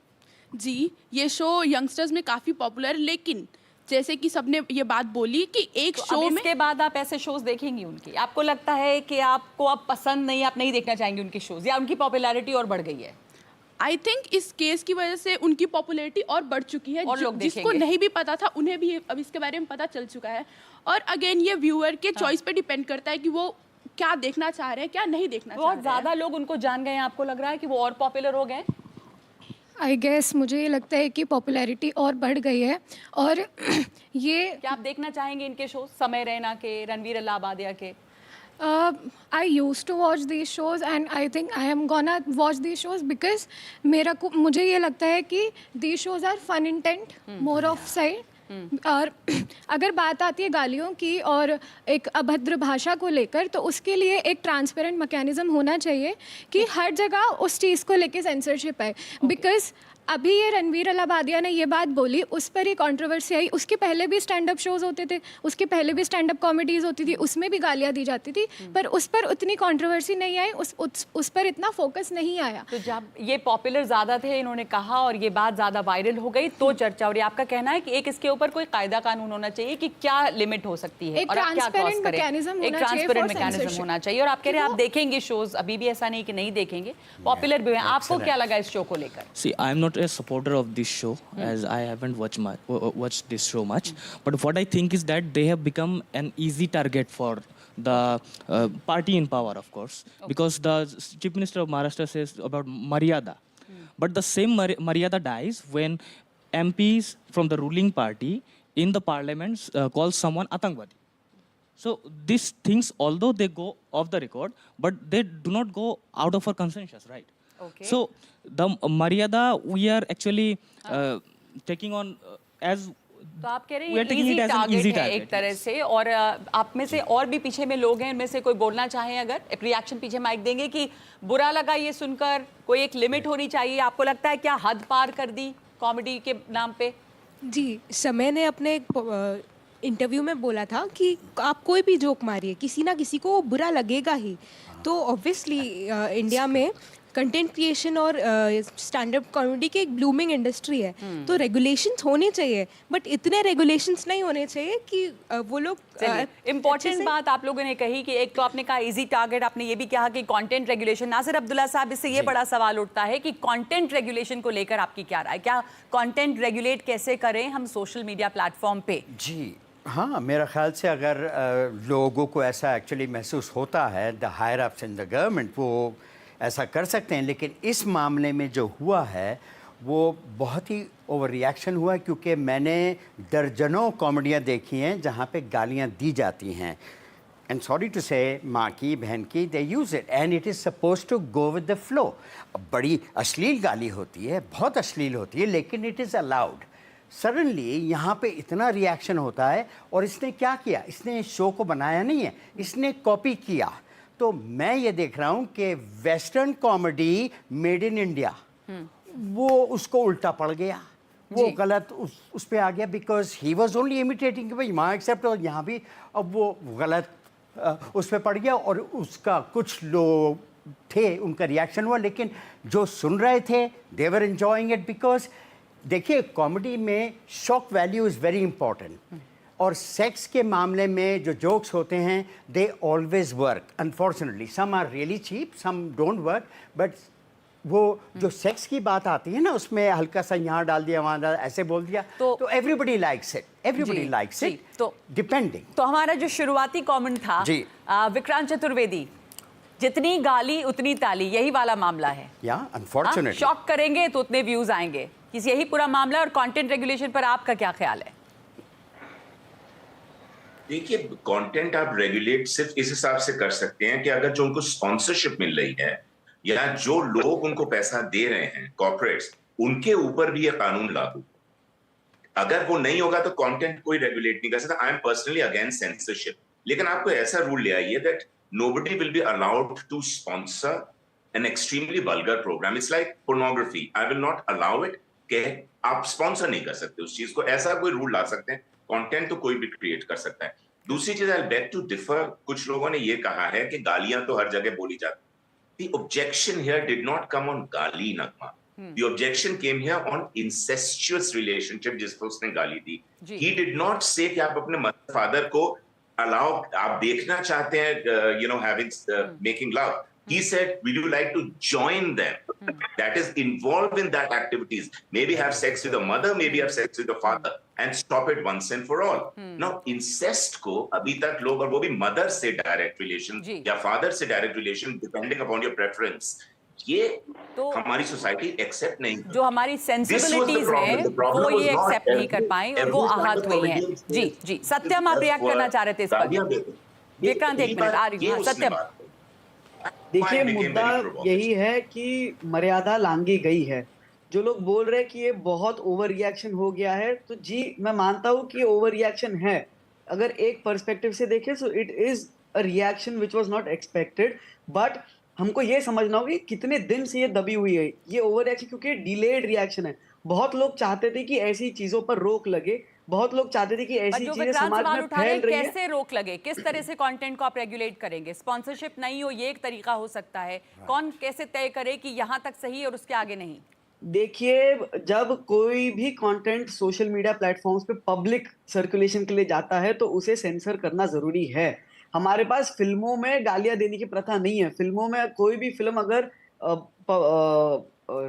जी, ये शो यंगस्टर्स में काफ़ी पॉपुलर, लेकिन जैसे कि सबने ये बात बोली कि एक शो में इसके बाद आप ऐसे शोज देखेंगी उनकी? आपको लगता है कि आपको अब पसंद नहीं, आप नहीं देखना चाहेंगे उनके शोज, या उनकी पॉपुलैरिटी और बढ़ गई है? आई थिंक इस केस की वजह से उनकी पॉपुलैरिटी और बढ़ चुकी है, और लोग जिसको देखेंगे। नहीं भी पता था उन्हें भी अब इसके बारे में पता चल चुका है। और अगेन ये व्यूअर के चॉइस पे डिपेंड करता है कि वो क्या देखना चाह रहे हैं, क्या नहीं देखना चाह रहे हैं। बहुत ज़्यादा लोग उनको जान गए हैं, आपको लग रहा है कि वो और पॉपुलर हो गए? आई गेस मुझे ये लगता है कि पॉपुलैरिटी और बढ़ गई है। और ये क्या आप देखना चाहेंगे इनके शो, समय रैना के, रणवीर इलाहाबादिया के? I used to watch these shows and I think I am gonna watch these shows because मुझे ये लगता है कि these shows are fun intent, more of side. और अगर बात आती है गालियों की और एक अभद्र भाषा को लेकर, तो उसके लिए एक ट्रांसपेरेंट मैकेनिज्म होना चाहिए कि हर जगह उस चीज़ को लेके सेंसरशिप है। बिकॉज अभी ये रणवीर इलाहाबादिया ने ये बात बोली, उस पर ही कंट्रोवर्सी आई। उसके पहले भी स्टैंड अप शोज होते थे, उसके पहले भी स्टैंड अप कॉमेडीज़ होती थी, उसमें भी गालियाँ दी जाती थी, पर उस पर उतनी कंट्रोवर्सी नहीं आई, उस पर इतना फोकस नहीं आया। तो जब ये पॉपुलर ज़्यादा थे, इन्होंने कहा और ये बात ज़्यादा वायरल हो गई तो चर्चा। और ये आपका कहना है कि एक इसके ऊपर कोई कायदा कानून होना चाहिए कि क्या लिमिट हो सकती है, एक और आप क्या क्रॉस करें? एक ट्रांसपेरेंट मैकेनिज्म होना चाहिए। और आप कह रहे हैं आप देखेंगे शोज, अभी भी ऐसा नहीं कि नहीं देखेंगे, पॉपुलर भी हैं। आपको क्या लगा इस शो को लेकर? See, I'm not a supporter of this show as I haven't watched this show much. But what I think is that they have become an easy target for the party in power, of course, because the Chief Minister of Maharashtra says about Maryada. But the same Maryada dies when MPs from the ruling party in the parliament call someone Atangwadi. So these things, although they go off the record, but they do not go out of our consensus, right? Okay. So the Maryada we are actually taking on as तो आप कह रहे हैं easy target है एक तरह से। और आप में से और भी पीछे में लोग हैं, इनमें से कोई बोलना चाहें, अगर एक रिएक्शन पीछे माइक देंगे कि बुरा लगा ये सुनकर, कोई एक लिमिट होनी चाहिए? आपको लगता है क्या हद पार कर दी कॉमेडी के नाम पे? जी, समय ने अपने इंटरव्यू में बोला था कि आप कोई भी जोक मारिए, किसी ना किसी को बुरा लगेगा ही। तो ऑब्वियसली इंडिया में कंटेंट क्रिएशन और स्टैंड अप कॉमेडी की एक ब्लूमिंग इंडस्ट्री है, तो रेगुलेशंस होने चाहिए, बट इतने रेगुलेशंस नहीं होने चाहिए कि वो लोग इम्पॉर्टेंट बात आप लोगों ने कही कि एक तो आपने कहा इजी टारगेट, आपने ये भी कहा कि कंटेंट रेगुलेशन। नासिर अब्दुल्ला साहब, इससे ये बड़ा सवाल उठता है कि कंटेंट रेगुलेशन को लेकर आपकी क्या राय? क्या कंटेंट रेगुलेट कैसे करें हम सोशल मीडिया प्लेटफॉर्म पे? जी हाँ, मेरा ख्याल से अगर लोगों को ऐसा एक्चुअली महसूस होता है, the higher ups in the government वो ऐसा कर सकते हैं, लेकिन इस मामले में जो हुआ है वो बहुत ही ओवर रिएक्शन हुआ है, क्योंकि मैंने दर्जनों कॉमेडियाँ देखी हैं जहाँ पे गालियाँ दी जाती हैं, एंड सॉरी टू से, माँ की, बहन की, they use it and it is suppose to go with the flow. बड़ी अश्लील गाली होती है, बहुत अश्लील होती है, लेकिन इट इज़ अलाउड। सडनली यहाँ पे इतना रिएक्शन होता है, और इसने क्या किया? इसने शो को बनाया नहीं है, इसने कॉपी किया। तो मैं ये देख रहा हूँ कि western comedy made in India, वो उसको उल्टा पड़ गया, वो गलत उस पे आ गया, because he was only imitating भाई वहाँ एक्सेप्ट, और यहाँ भी अब वो गलत उस पे पड़ गया। और उसका कुछ लोग थे उनका रिएक्शन हुआ, लेकिन जो सुन रहे थे they were enjoying it, because देखिए कॉमेडी में shock value is very important, और सेक्स के मामले में जो जोक्स होते हैं they always work. Unfortunately some are really cheap, some don't work, but वो जो सेक्स की बात आती है ना, उसमें हल्का सा यहाँ डाल दिया वहाँ डाल, ऐसे बोल दिया, तो everybody likes it, everybody likes it, तो डिपेंडिंग। तो हमारा जो शुरुआती कमेंट था विक्रांत चतुर्वेदी, जितनी गाली उतनी ताली, यही वाला मामला है। या अनफॉर्चुनेटली शॉक करेंगे तो उतने व्यूज आएंगे, किसी यही पूरा मामला। और कंटेंट रेगुलेशन पर आपका क्या ख्याल है? देखिए, कंटेंट आप रेगुलेट सिर्फ इस हिसाब से कर सकते हैं कि अगर जो उनको स्पॉन्सरशिप मिल रही है या जो लोग उनको पैसा दे रहे हैं कॉर्पोरेट्स, उनके ऊपर भी ये कानून लागू। अगर वो नहीं होगा तो कंटेंट कोई रेगुलेट नहीं कर सकता। I am personally against censorship, लेकिन आपको ऐसा रूल ले आइए that nobody will be allowed to sponsor an extremely vulgar program. It's like pornography. I will not allow it कि आप स्पॉन्सर नहीं कर सकते उस चीज को, ऐसा कोई रूल ला सकते हैं। कंटेंट तो कोई भी क्रिएट कर सकता है। दूसरी चीज, आई बेग टू डिफर, कुछ लोगों ने ये कहा है कि गालियां तो हर जगह बोली जाती। The objection here did not come on गाली नगमा. The objection came here on incestuous relationship जिसको उसने गाली दी। He did not say कि आप अपने फादर को allow, आप देखना चाहते हैं having making love. He said, will you like to join them? That is involved in that activities. Maybe have sex with the mother, maybe have sex with the father, and stop it once and for all. Now incest को अभी तक लोग, और वो भी mother से direct relation या father से direct relation, depending upon your preference, ये तो हमारी सोसाइटी एक्सेप्ट नहीं। जो हमारी सेंसिबिलिटीज हैं वो ये एक्सेप्ट नहीं कर पाई और वो आहत हुई हैं। जी जी, सत्यम आप रिएक्ट करना चाह रहे थे इस पर। विक्रांत एक मिनट आ रही है। सत्यम, देखिए मुद्दा यही है कि मर्यादा लांघी गई है। जो लोग बोल रहे हैं कि ये बहुत ओवर रिएक्शन हो गया है, तो जी मैं मानता हूँ कि ओवर रिएक्शन है। अगर एक पर्सपेक्टिव से देखें so it is a reaction which was not expected, but हमको ये समझना होगा कि कितने दिन से ये दबी हुई है ये ओवर रिएक्शन, क्योंकि डिलेड रिएक्शन है। बहुत लोग चाहते थे कि ऐसी चीजों पर रोक लगे, बहुत लोग चाहते थे कि ऐसी चीजें समाज में फैल रही है। कैसे रोक लगे, किस तरह से कंटेंट को आप रेगुलेट करेंगे? स्पॉन्सरशिप नहीं हो, ये एक तरीका हो सकता है। कौन कैसे तय करे कि यहाँ तक सही है और उसके आगे नहीं? देखिए, जब कोई भी कंटेंट सोशल मीडिया प्लेटफॉर्म्स पे पब्लिक सर्कुलेशन के लिए जाता है तो उसे सेंसर करना जरूरी है। हमारे पास फिल्मों में गालियां देने की प्रथा नहीं है। फिल्मों में कोई भी फिल्म अगर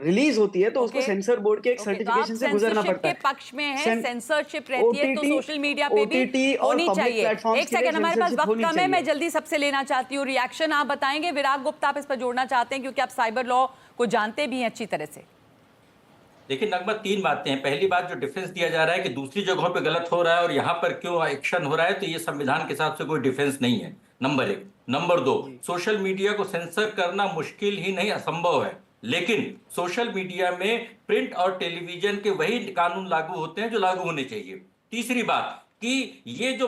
रिलीज होती है तो उसको सेंसर बोर्ड के एक सर्टिफिकेशन से गुजरना पड़ता है। के पक्ष में है, सेंसरशिप रहती है तो सोशल मीडिया पे भी होनी चाहिए। एक सेकंड, हमारे पास वक्त कम है, मैं जल्दी सबसे लेना चाहती हूँ रिएक्शन। आप बताएंगे, विराग गुप्ता आप इस पर जोड़ना चाहते हैं क्योंकि आप साइबर लॉ को जानते भी हैं अच्छी तरह से। देखिए नगमा, तीन बातें हैं। पहली बात, जो डिफेंस दिया जा रहा है कि दूसरी जगहों पे गलत हो रहा है और यहाँ पर क्यों एक्शन हो रहा है, तो ये संविधान के हिसाब से कोई डिफेंस नहीं है, नंबर एक। नंबर दो, सोशल मीडिया को सेंसर करना मुश्किल ही नहीं, असंभव है, लेकिन सोशल मीडिया में प्रिंट और टेलीविजन के वही कानून लागू होते हैं जो लागू होने चाहिए। तीसरी बात कि ये जो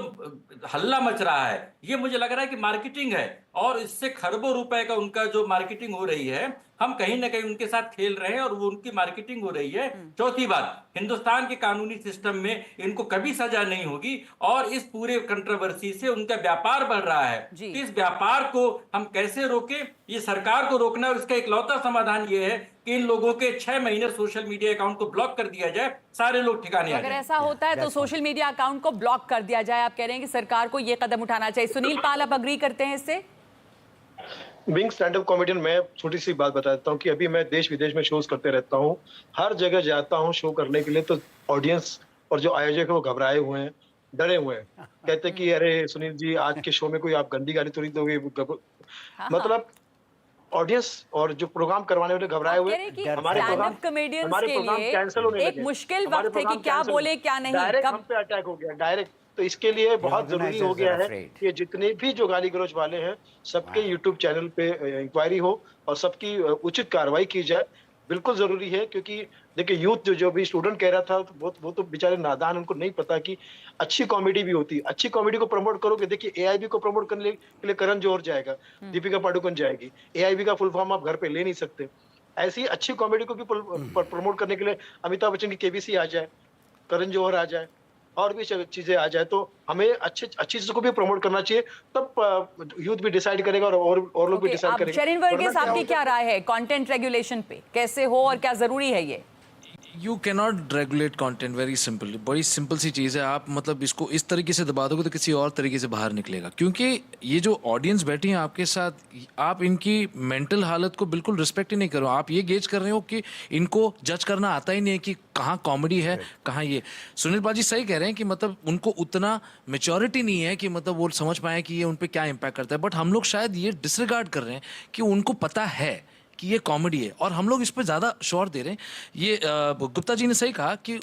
हल्ला मच रहा है ये मुझे लग रहा है कि मार्केटिंग है और इससे खरबों रुपए का उनका जो मार्केटिंग हो रही है, हम कहीं ना कहीं उनके साथ खेल रहे हैं और वो उनकी मार्केटिंग हो रही है। चौथी बात, हिंदुस्तान के कानूनी सिस्टम में इनको कभी सजा नहीं होगी और इस पूरे कंट्रोवर्सी से उनका व्यापार बढ़ रहा है। इस व्यापार को हम कैसे रोकें, ये सरकार को रोकना है और इसका इकलौता समाधान ये है कि इन लोगों के 6 महीने सोशल मीडिया अकाउंट को ब्लॉक कर दिया जाए, सारे लोग ठिकाने आ जाए। अगर ऐसा होता है तो सोशल मीडिया अकाउंट को ब्लॉक कर दिया जाए। आप कह रहे हैं कि सरकार को ये कदम उठाना चाहिए। सुनील पाल, आप अग्री करते हैं इससे? बीइंग स्टैंड अप कॉमेडियन, मैं छोटी सी बात बता देता हूँ कि अभी मैं देश विदेश में शोज करते रहता हूँ, हर जगह जाता हूँ शो करने के लिए, तो ऑडियंस और जो आयोजक है वो घबराए हुए हैं, डरे हुए हैं, कहते कि अरे सुनील जी आज के शो में कोई आप गंदी गाली तो नहीं दोगे। मतलब ऑडियंस और जो प्रोग्राम करवाने वाले घबराए हुए। हमारे प्रोग्राम कैंसिल होने लगे। एक मुश्किल वक्त है कि क्या बोले क्या नहीं, डायरेक्ट हम पे अटैक हो गया डायरेक्ट। तो इसके लिए बहुत जरूरी हो गया है कि जितने भी जो गाली गलौज वाले हैं सबके यूट्यूब चैनल पे इंक्वायरी हो और सबकी उचित कार्रवाई की जाए। बिल्कुल जरूरी है, क्योंकि देखिए यूथ जो भी स्टूडेंट कह रहा था वो तो बेचारे नादान, उनको नहीं पता कि अच्छी कॉमेडी भी होती है। अच्छी कॉमेडी को प्रमोट करोगे, देखिए एआईबी को प्रमोट करने के लिए करण जौहर जाएगा, दीपिका पादुकोण जाएगी। एआईबी का फुल फॉर्म आप घर पे ले नहीं सकते। ऐसी अच्छी कॉमेडी को भी प्रमोट करने के लिए अमिताभ बच्चन की केबीसी आ जाए, करण जौहर आ जाए और भी चीजें आ जाए तो हमें अच्छी चीजों को भी प्रमोट करना चाहिए, तब यूथ भी डिसाइड करेगा और लोग भी डिसाइड अब करेंगे। शेरिन वर्गीस, आपकी क्या राय है कंटेंट रेगुलेशन पे, कैसे हो और क्या जरूरी है ये? You cannot regulate content, very simple, बड़ी सिंपल सी चीज़ है। आप मतलब इसको इस तरीके से दबा दोगे तो किसी और तरीके से बाहर निकलेगा, क्योंकि ये जो ऑडियंस बैठी है आपके साथ, आप इनकी मेंटल हालत को बिल्कुल रिस्पेक्ट ही नहीं करो। आप ये गेज कर रहे हो कि इनको जज करना आता ही नहीं है कि कहाँ कॉमेडी है कहाँ ये। सुनील पाजी सही कह रहे हैं कि मतलब उनको उतना मेच्योरिटी नहीं है कि मतलब वो समझ पाए कि ये उन पर क्या इम्पैक्ट करता है, बट हम लोग शायद ये डिसरिगार्ड कर रहे हैं कि उनको पता है कि ये कॉमेडी है और हम लोग इस पर ज़्यादा शोर दे रहे हैं। ये गुप्ता जी ने सही कहा कि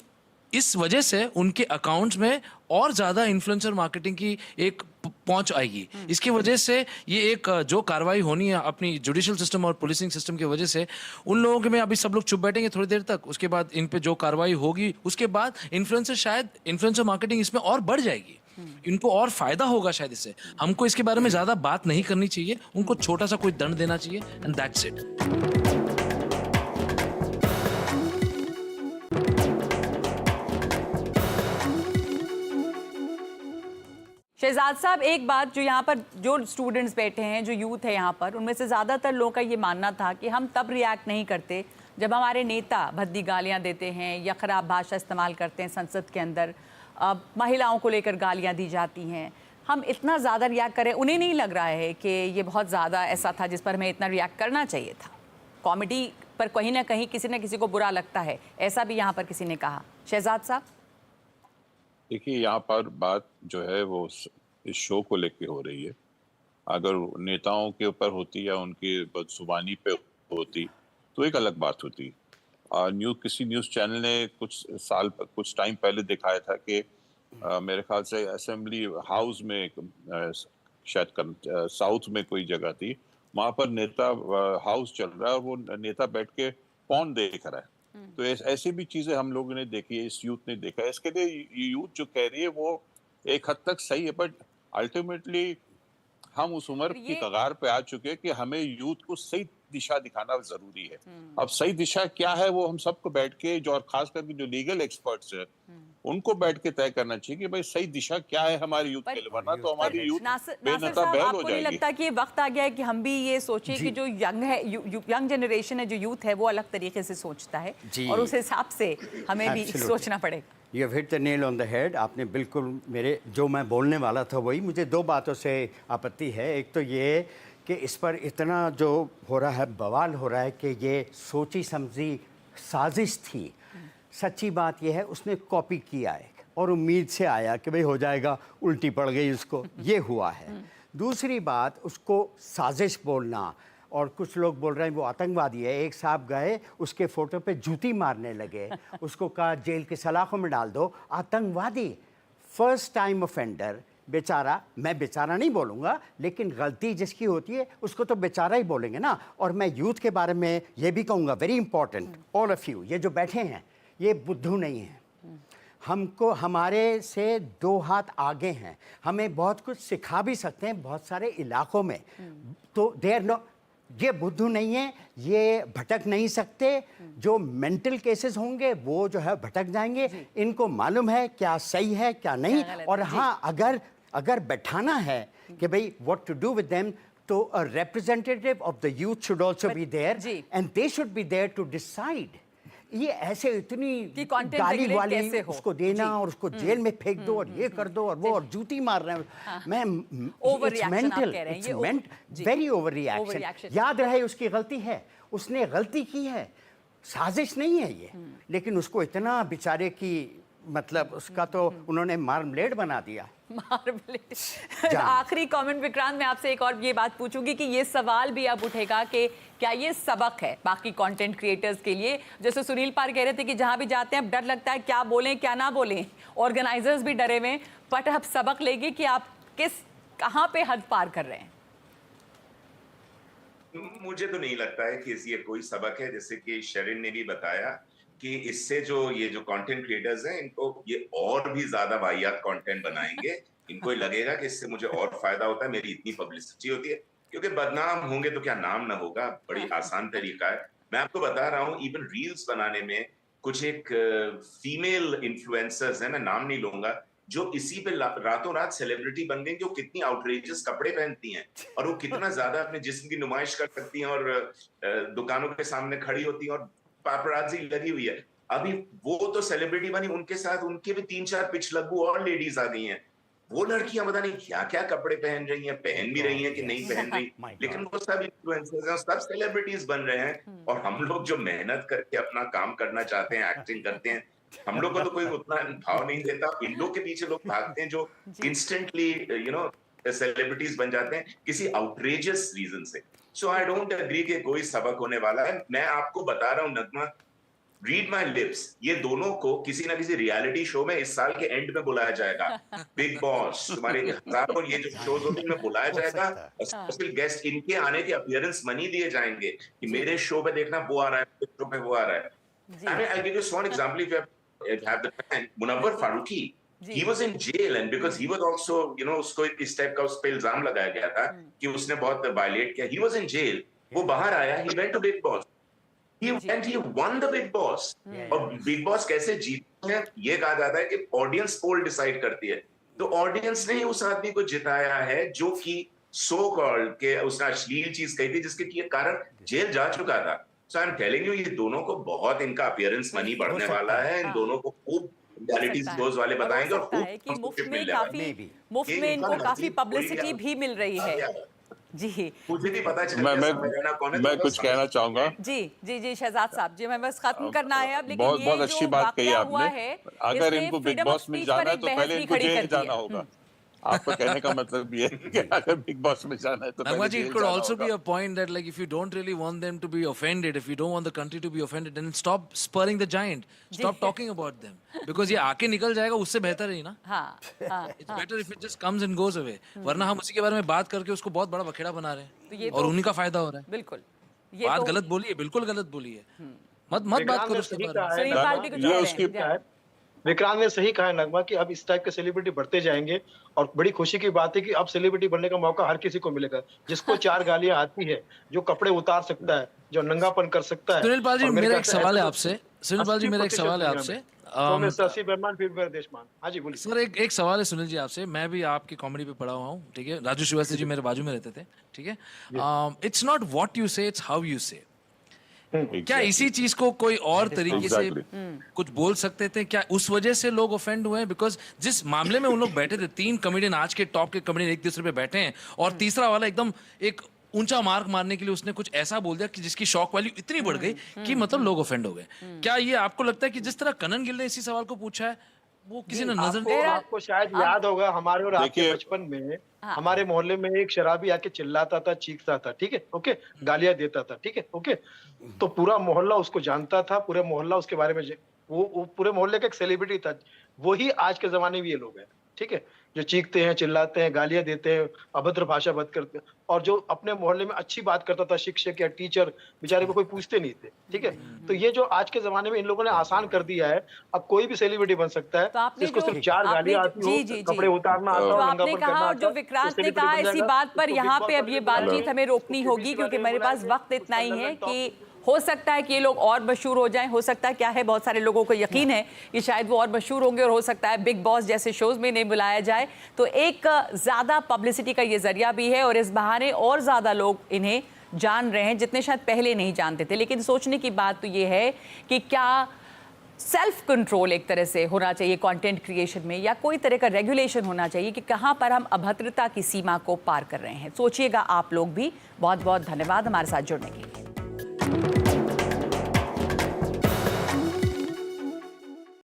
इस वजह से उनके अकाउंट्स में और ज़्यादा इन्फ्लुएंसर मार्केटिंग की एक पहुंच आएगी। इसकी वजह से ये एक जो कार्रवाई होनी है अपनी जुडिशियल सिस्टम और पुलिसिंग सिस्टम की वजह से, उन लोगों के में अभी सब लोग चुप बैठेंगे थोड़ी देर तक, उसके बाद इन पे जो कार्रवाई होगी उसके बाद इन्फ्लुएंसर मार्केटिंग इसमें और बढ़ जाएगी, इनको और फायदा होगा शायद इससे। हमको इसके बारे में ज्यादा बात नहीं करनी चाहिए, उनको छोटा सा कोई दंड देना चाहिए एंड दैट्स इट। शहजाद साहब, एक बात जो यहाँ पर जो स्टूडेंट्स बैठे हैं, जो यूथ है यहाँ पर, उनमें से ज़्यादातर लोगों का ये मानना था कि हम तब रिएक्ट नहीं करते जब हमारे नेता भद्दी गालियाँ देते हैं या ख़राब भाषा इस्तेमाल करते हैं संसद के अंदर, महिलाओं को लेकर गालियाँ दी जाती हैं, हम इतना ज़्यादा रिएक्ट करें। उन्हें नहीं लग रहा है कि ये बहुत ज़्यादा ऐसा था जिस पर हमें इतना रिएक्ट करना चाहिए था। कॉमेडी पर कहीं ना कहीं किसी न किसी को बुरा लगता है, ऐसा भी यहाँ पर किसी ने कहा। शहजाद साहब, देखिए, यहाँ पर बात जो है वो इस शो को लेके हो रही है। अगर नेताओं के ऊपर होती या उनकी बदजुबानी पे होती तो एक अलग बात होती। किसी न्यूज़ चैनल ने कुछ टाइम पहले दिखाया था कि मेरे ख्याल से असेंबली हाउस में शायद साउथ में कोई जगह थी, वहाँ पर नेता हाउस चल रहा है और वो नेता बैठ के पॉर्न देख रहा है। तो ऐसी भी चीजें हम लोगों ने देखी है, इस यूथ ने देखा है। इसके लिए यूथ जो कह रही है वो एक हद तक सही है, बट अल्टीमेटली हम उस उम्र की कगार पे आ चुके हैं कि हमें यूथ को सही दिशा दिखाना जरूरी है। अब सही दिशा क्या है वो हम सबको बैठ के, जो और खास करके जो लीगल एक्सपर्ट्स हैं, उनको बैठ के तय करना चाहिए कि भाई सही दिशा क्या है हमारी यूथ के लिए, वरना तो हमारी यूथ बेनता बैल हो आपको नहीं जाएगी। लगता कि ये वक्त आ गया है कि हम भी ये सोचें कि जो यंग जनरेशन है, जो यूथ है, वो अलग तरीके से सोचता है और उस हिसाब से हमें भी सोचना पड़ेगा? You hit the nail on the head. आपने बिल्कुल मेरे जो मैं बोलने वाला था वही। मुझे दो बातों से आपत्ति है। एक तो ये कि इस पर इतना जो हो रहा है, बवाल हो रहा है कि ये सोची समझी साजिश थी। सच्ची बात यह है उसने कॉपी किया है और उम्मीद से आया कि भाई हो जाएगा, उल्टी पड़ गई उसको, ये हुआ है। दूसरी बात, उसको साजिश बोलना, और कुछ लोग बोल रहे हैं वो आतंकवादी है। एक साहब गए उसके फ़ोटो पे जूती मारने लगे, उसको कहा जेल के सलाखों में डाल दो। आतंकवादी, फर्स्ट टाइम ऑफेंडर, बेचारा, मैं बेचारा नहीं बोलूँगा, लेकिन गलती जिसकी होती है उसको तो बेचारा ही बोलेंगे ना। और मैं यूथ के बारे में ये भी कहूँगा, very important, all of you, ये जो बैठे हैं ये बुद्धू नहीं हैं। हमको हमारे से दो हाथ आगे हैं, हमें बहुत कुछ सिखा भी सकते हैं बहुत सारे इलाकों में। तो देर नो, ये बुद्धू नहीं है, ये भटक नहीं सकते। जो मेंटल केसेस होंगे वो जो है भटक जाएंगे। इनको मालूम है क्या सही है क्या नहीं। और हाँ, अगर बैठाना है कि भाई what to do with them, तो a representative of the youth should also be there and they should be there to decide. ये ऐसे इतनी गाली वाली उसको देना और उसको जेल में फेंक दो और ये कर दो और वो और जूती मार रहे हैं। मैं वेरी ओवर रिएक्शन। याद रहे उसकी गलती है, उसने गलती की है, साजिश नहीं है ये। लेकिन उसको इतना बेचारे की, मतलब उसका तो उन्होंने मार्मलेड बना दिया। मार्मलेड। आखिरी कमेंट विक्रांत, मैं आपसे एक और ये बात पूछूंगी कि ये सवाल भी अब उठेगा कि क्या ये सबक है बाकी कंटेंट क्रिएटर्स के लिए? जैसे सुनील पार कह रहे थे कि जहां भी जाते हैं डर लगता है क्या बोलें क्या ना बोलें, ऑर्गेनाइजर्स भी डरे हुए, बट अब सबक लेंगे कि आप कहां पे हद पार कर रहे हैं। मुझे तो नहीं लगता है कि ये कोई सबक है। जैसे कि शेरिन ने भी बताया कि इससे जो कंटेंट क्रिएटर्स हैं, इनको ये और भी ज्यादा वाहियात कंटेंट बनाएंगे। इनको लगेगा कि इससे मुझे और फायदा होता है, मेरी इतनी पब्लिसिटी होती है, क्योंकि बदनाम होंगे तो क्या नाम ना होगा। बड़ी आसान तरीका है। मैं आपको बता रहा हूँ, इवन रील्स बनाने में कुछ एक फीमेल इन्फ्लुएंसर्स है, मैं नाम नहीं लूंगा, जो इसी पे रातों रात सेलिब्रिटी बन गई, जो कितनी आउटरेजियस कपड़े पहनती हैं और वो कितना ज्यादा अपने जिस्म की नुमाइश कर सकती हैं और दुकानों के सामने खड़ी होती हैं और पापराजी लगी हुई है। अभी वो तो सेलिब्रिटी बनी, उनके साथ उनके भी 3-4 पिछलग्गू और लेडीज आ गई हैं। वो लड़कियां पता नहीं क्या क्या कपड़े पहन रही हैं, पहन भी रही हैं कि नहीं पहन रही, लेकिन वो सब इन्फ्लुएंसर्स हैं, सब सेलिब्रिटीज बन रहे हैं। और हम लोग जो मेहनत करके अपना काम करना चाहते हैं, एक्टिंग करते हैं, हम लोग को तो कोई उतना भाव नहीं देता। इन लोग के पीछे लोग भागते हैं जो इंस्टेंटली सेलिब्रिटीज बन जाते हैं किसी आउटरेजियस रीजन से। सो आई डोंट एग्री कि कोई सबक होने वाला है। मैं आपको बता रहा हूँ नगमा, रीड माई लिप्स, ये दोनों को किसी ना किसी रियलिटी शो में इस साल के एंड में बुलाया जाएगा। बिग बॉस, तुम्हारे हजारों ये जो शोज होते हैं, बुलाया जाएगा, स्पेशल गेस्ट, इनके आने के अपीयरेंस मनी दिए जाएंगे कि मेरे शो पे देखना वो आ रहा है, मेरे शो पे वो आ रहा है। I mean, I'll give you one example if you have the time. Munawwar Faruqi, he was in jail and because he was also, उसको इस टाइप का उस पे इल्जाम लगाया गया था कि उसने बहुत वायलेट किया। He was in jail. वो बाहर आया, he went to Big Boss. He won the Big Boss. और Big Boss कैसे जीतते हैं ये कहा जाता है कि ऑडियंस पोल डिसाइड करती है। तो ऑडियंस ने उस आदमी को जिताया है जो कि सो कॉल्ड के उसने अश्लील चीज कही थी जिसके कारण जेल जा चुका था। So I'm telling you, ये दोनों को बहुत इनका अपीयरेंस मनी बढ़ने वाला है। इन दोनों को खूब रियलिटी शोज वाले बताएंगे और खूब मुफ्त में इनको काफी पब्लिसिटी भी मिल रही है। जी, मुझे भी पता चल मैं कुछ कहना चाहूंगा। जी शहजाद साहब जी, मैं बस खत्म करना है अब, लेकिन बहुत अच्छी बात कही आपने। अगर इनको बिग बॉस में जाना है तो पहले इनको जेल जाना होगा। आपको कहने का मतलब ये है कि अगर बिग बॉस में जाना है तो Nagma ji, it could also be a point that like if you don't really want them to be offended, if you don't want the country to be offended, then stop spurring the giant, stop talking about them, because ये आके निकल जाएगा, उससे बेहतर है ना। It's better if it just comes and goes away. वरना हम उसी के बारे में बात करके उसको बहुत बड़ा बखेड़ा बना रहे हैं और उन्हीं का फायदा हो रहा है। बिल्कुल, बात गलत बोली है, बिल्कुल गलत बोली है, मत बात करो उसके बारे में। विक्रांत ने सही कहा है नगमा कि अब इस टाइप के सेलिब्रिटी बढ़ते जाएंगे और बड़ी खुशी की बात है कि अब सेलिब्रिटी बनने का मौका हर किसी को मिलेगा। जिसको 4 गालियां आती है, जो कपड़े उतार सकता है, जो नंगापन कर सकता है। सुनील पाल जी, मेरा एक सवाल है आपसे। सुनील पाल जी, मेरा एक सवाल है आपसे। हाँ जी बोलिए सर। एक सवाल है सुनील जी आपसे। मैं भी आपकी कॉमेडी पे पढ़ा हुआ हूँ, ठीक है। राजू श्रीवास्तव जी मेरे बाजू में रहते थे, ठीक है। इट्स नॉट व्हाट यू से, इट्स हाउ यू से। क्या इसी चीज को कोई और तरीके से कुछ बोल सकते थे? क्या उस वजह से लोग ऑफेंड हुए हैं? बिकॉज जिस मामले में उन लोग बैठे थे, 3 कॉमेडियन आज के टॉप के कॉमेडियन एक दूसरे पे बैठे हैं और तीसरा वाला एकदम एक ऊंचा मार्क मारने के लिए उसने कुछ ऐसा बोल दिया कि जिसकी शॉक वैल्यू इतनी बढ़ गई कि मतलब लोग ऑफेंड हो गए। क्या ये आपको लगता है कि जिस तरह कनन गिल ने इसी सवाल को पूछा है वो किसी ने नजर आपको शायद याद होगा, हमारे और आपके बचपन में हमारे मोहल्ले में एक शराबी आके चिल्लाता था, चीखता था, ठीक है, ओके, गालियां देता था, ठीक है, ओके। तो पूरा मोहल्ला उसको जानता था, पूरे मोहल्ला उसके बारे में वो पूरे मोहल्ले का एक सेलिब्रिटी था। वही आज के जमाने में ये लोग हैं, ठीक है, जो चीखते हैं, चिल्लाते हैं, गालियां देते हैं, अभद्र भाषा बात करते हैं। और जो अपने मोहल्ले में अच्छी बात करता था, शिक्षक या टीचर, बेचारे को कोई पूछते नहीं थे, ठीक है। तो ये जो आज के जमाने में इन लोगों ने आसान कर दिया है, अब कोई भी सेलिब्रिटी बन सकता है जिसको सिर्फ 4 गालियां आती हो, कपड़े उतारना आता हो, आपने कहा, जो विक्रांत ने कहा, इसी बात पर यहाँ पे अब ये बातचीत हमें रोकनी होगी क्योंकि मेरे पास वक्त इतना ही है कि हो सकता है कि ये लोग और मशहूर हो जाएं, हो सकता है क्या है, बहुत सारे लोगों को यकीन है कि शायद वो और मशहूर होंगे और हो सकता है बिग बॉस जैसे शोज में नहीं बुलाया जाए तो एक ज़्यादा पब्लिसिटी का ये जरिया भी है और इस बहाने और ज़्यादा लोग इन्हें जान रहे हैं जितने शायद पहले नहीं जानते थे। लेकिन सोचने की बात तो ये है कि क्या सेल्फ कंट्रोल एक तरह से होना चाहिए कंटेंट क्रिएशन में, या कोई तरह का रेगुलेशन होना चाहिए कि कहाँ पर हम अभद्रता की सीमा को पार कर रहे हैं। सोचिएगा आप लोग भी। बहुत बहुत धन्यवाद हमारे साथ जुड़ने के लिए।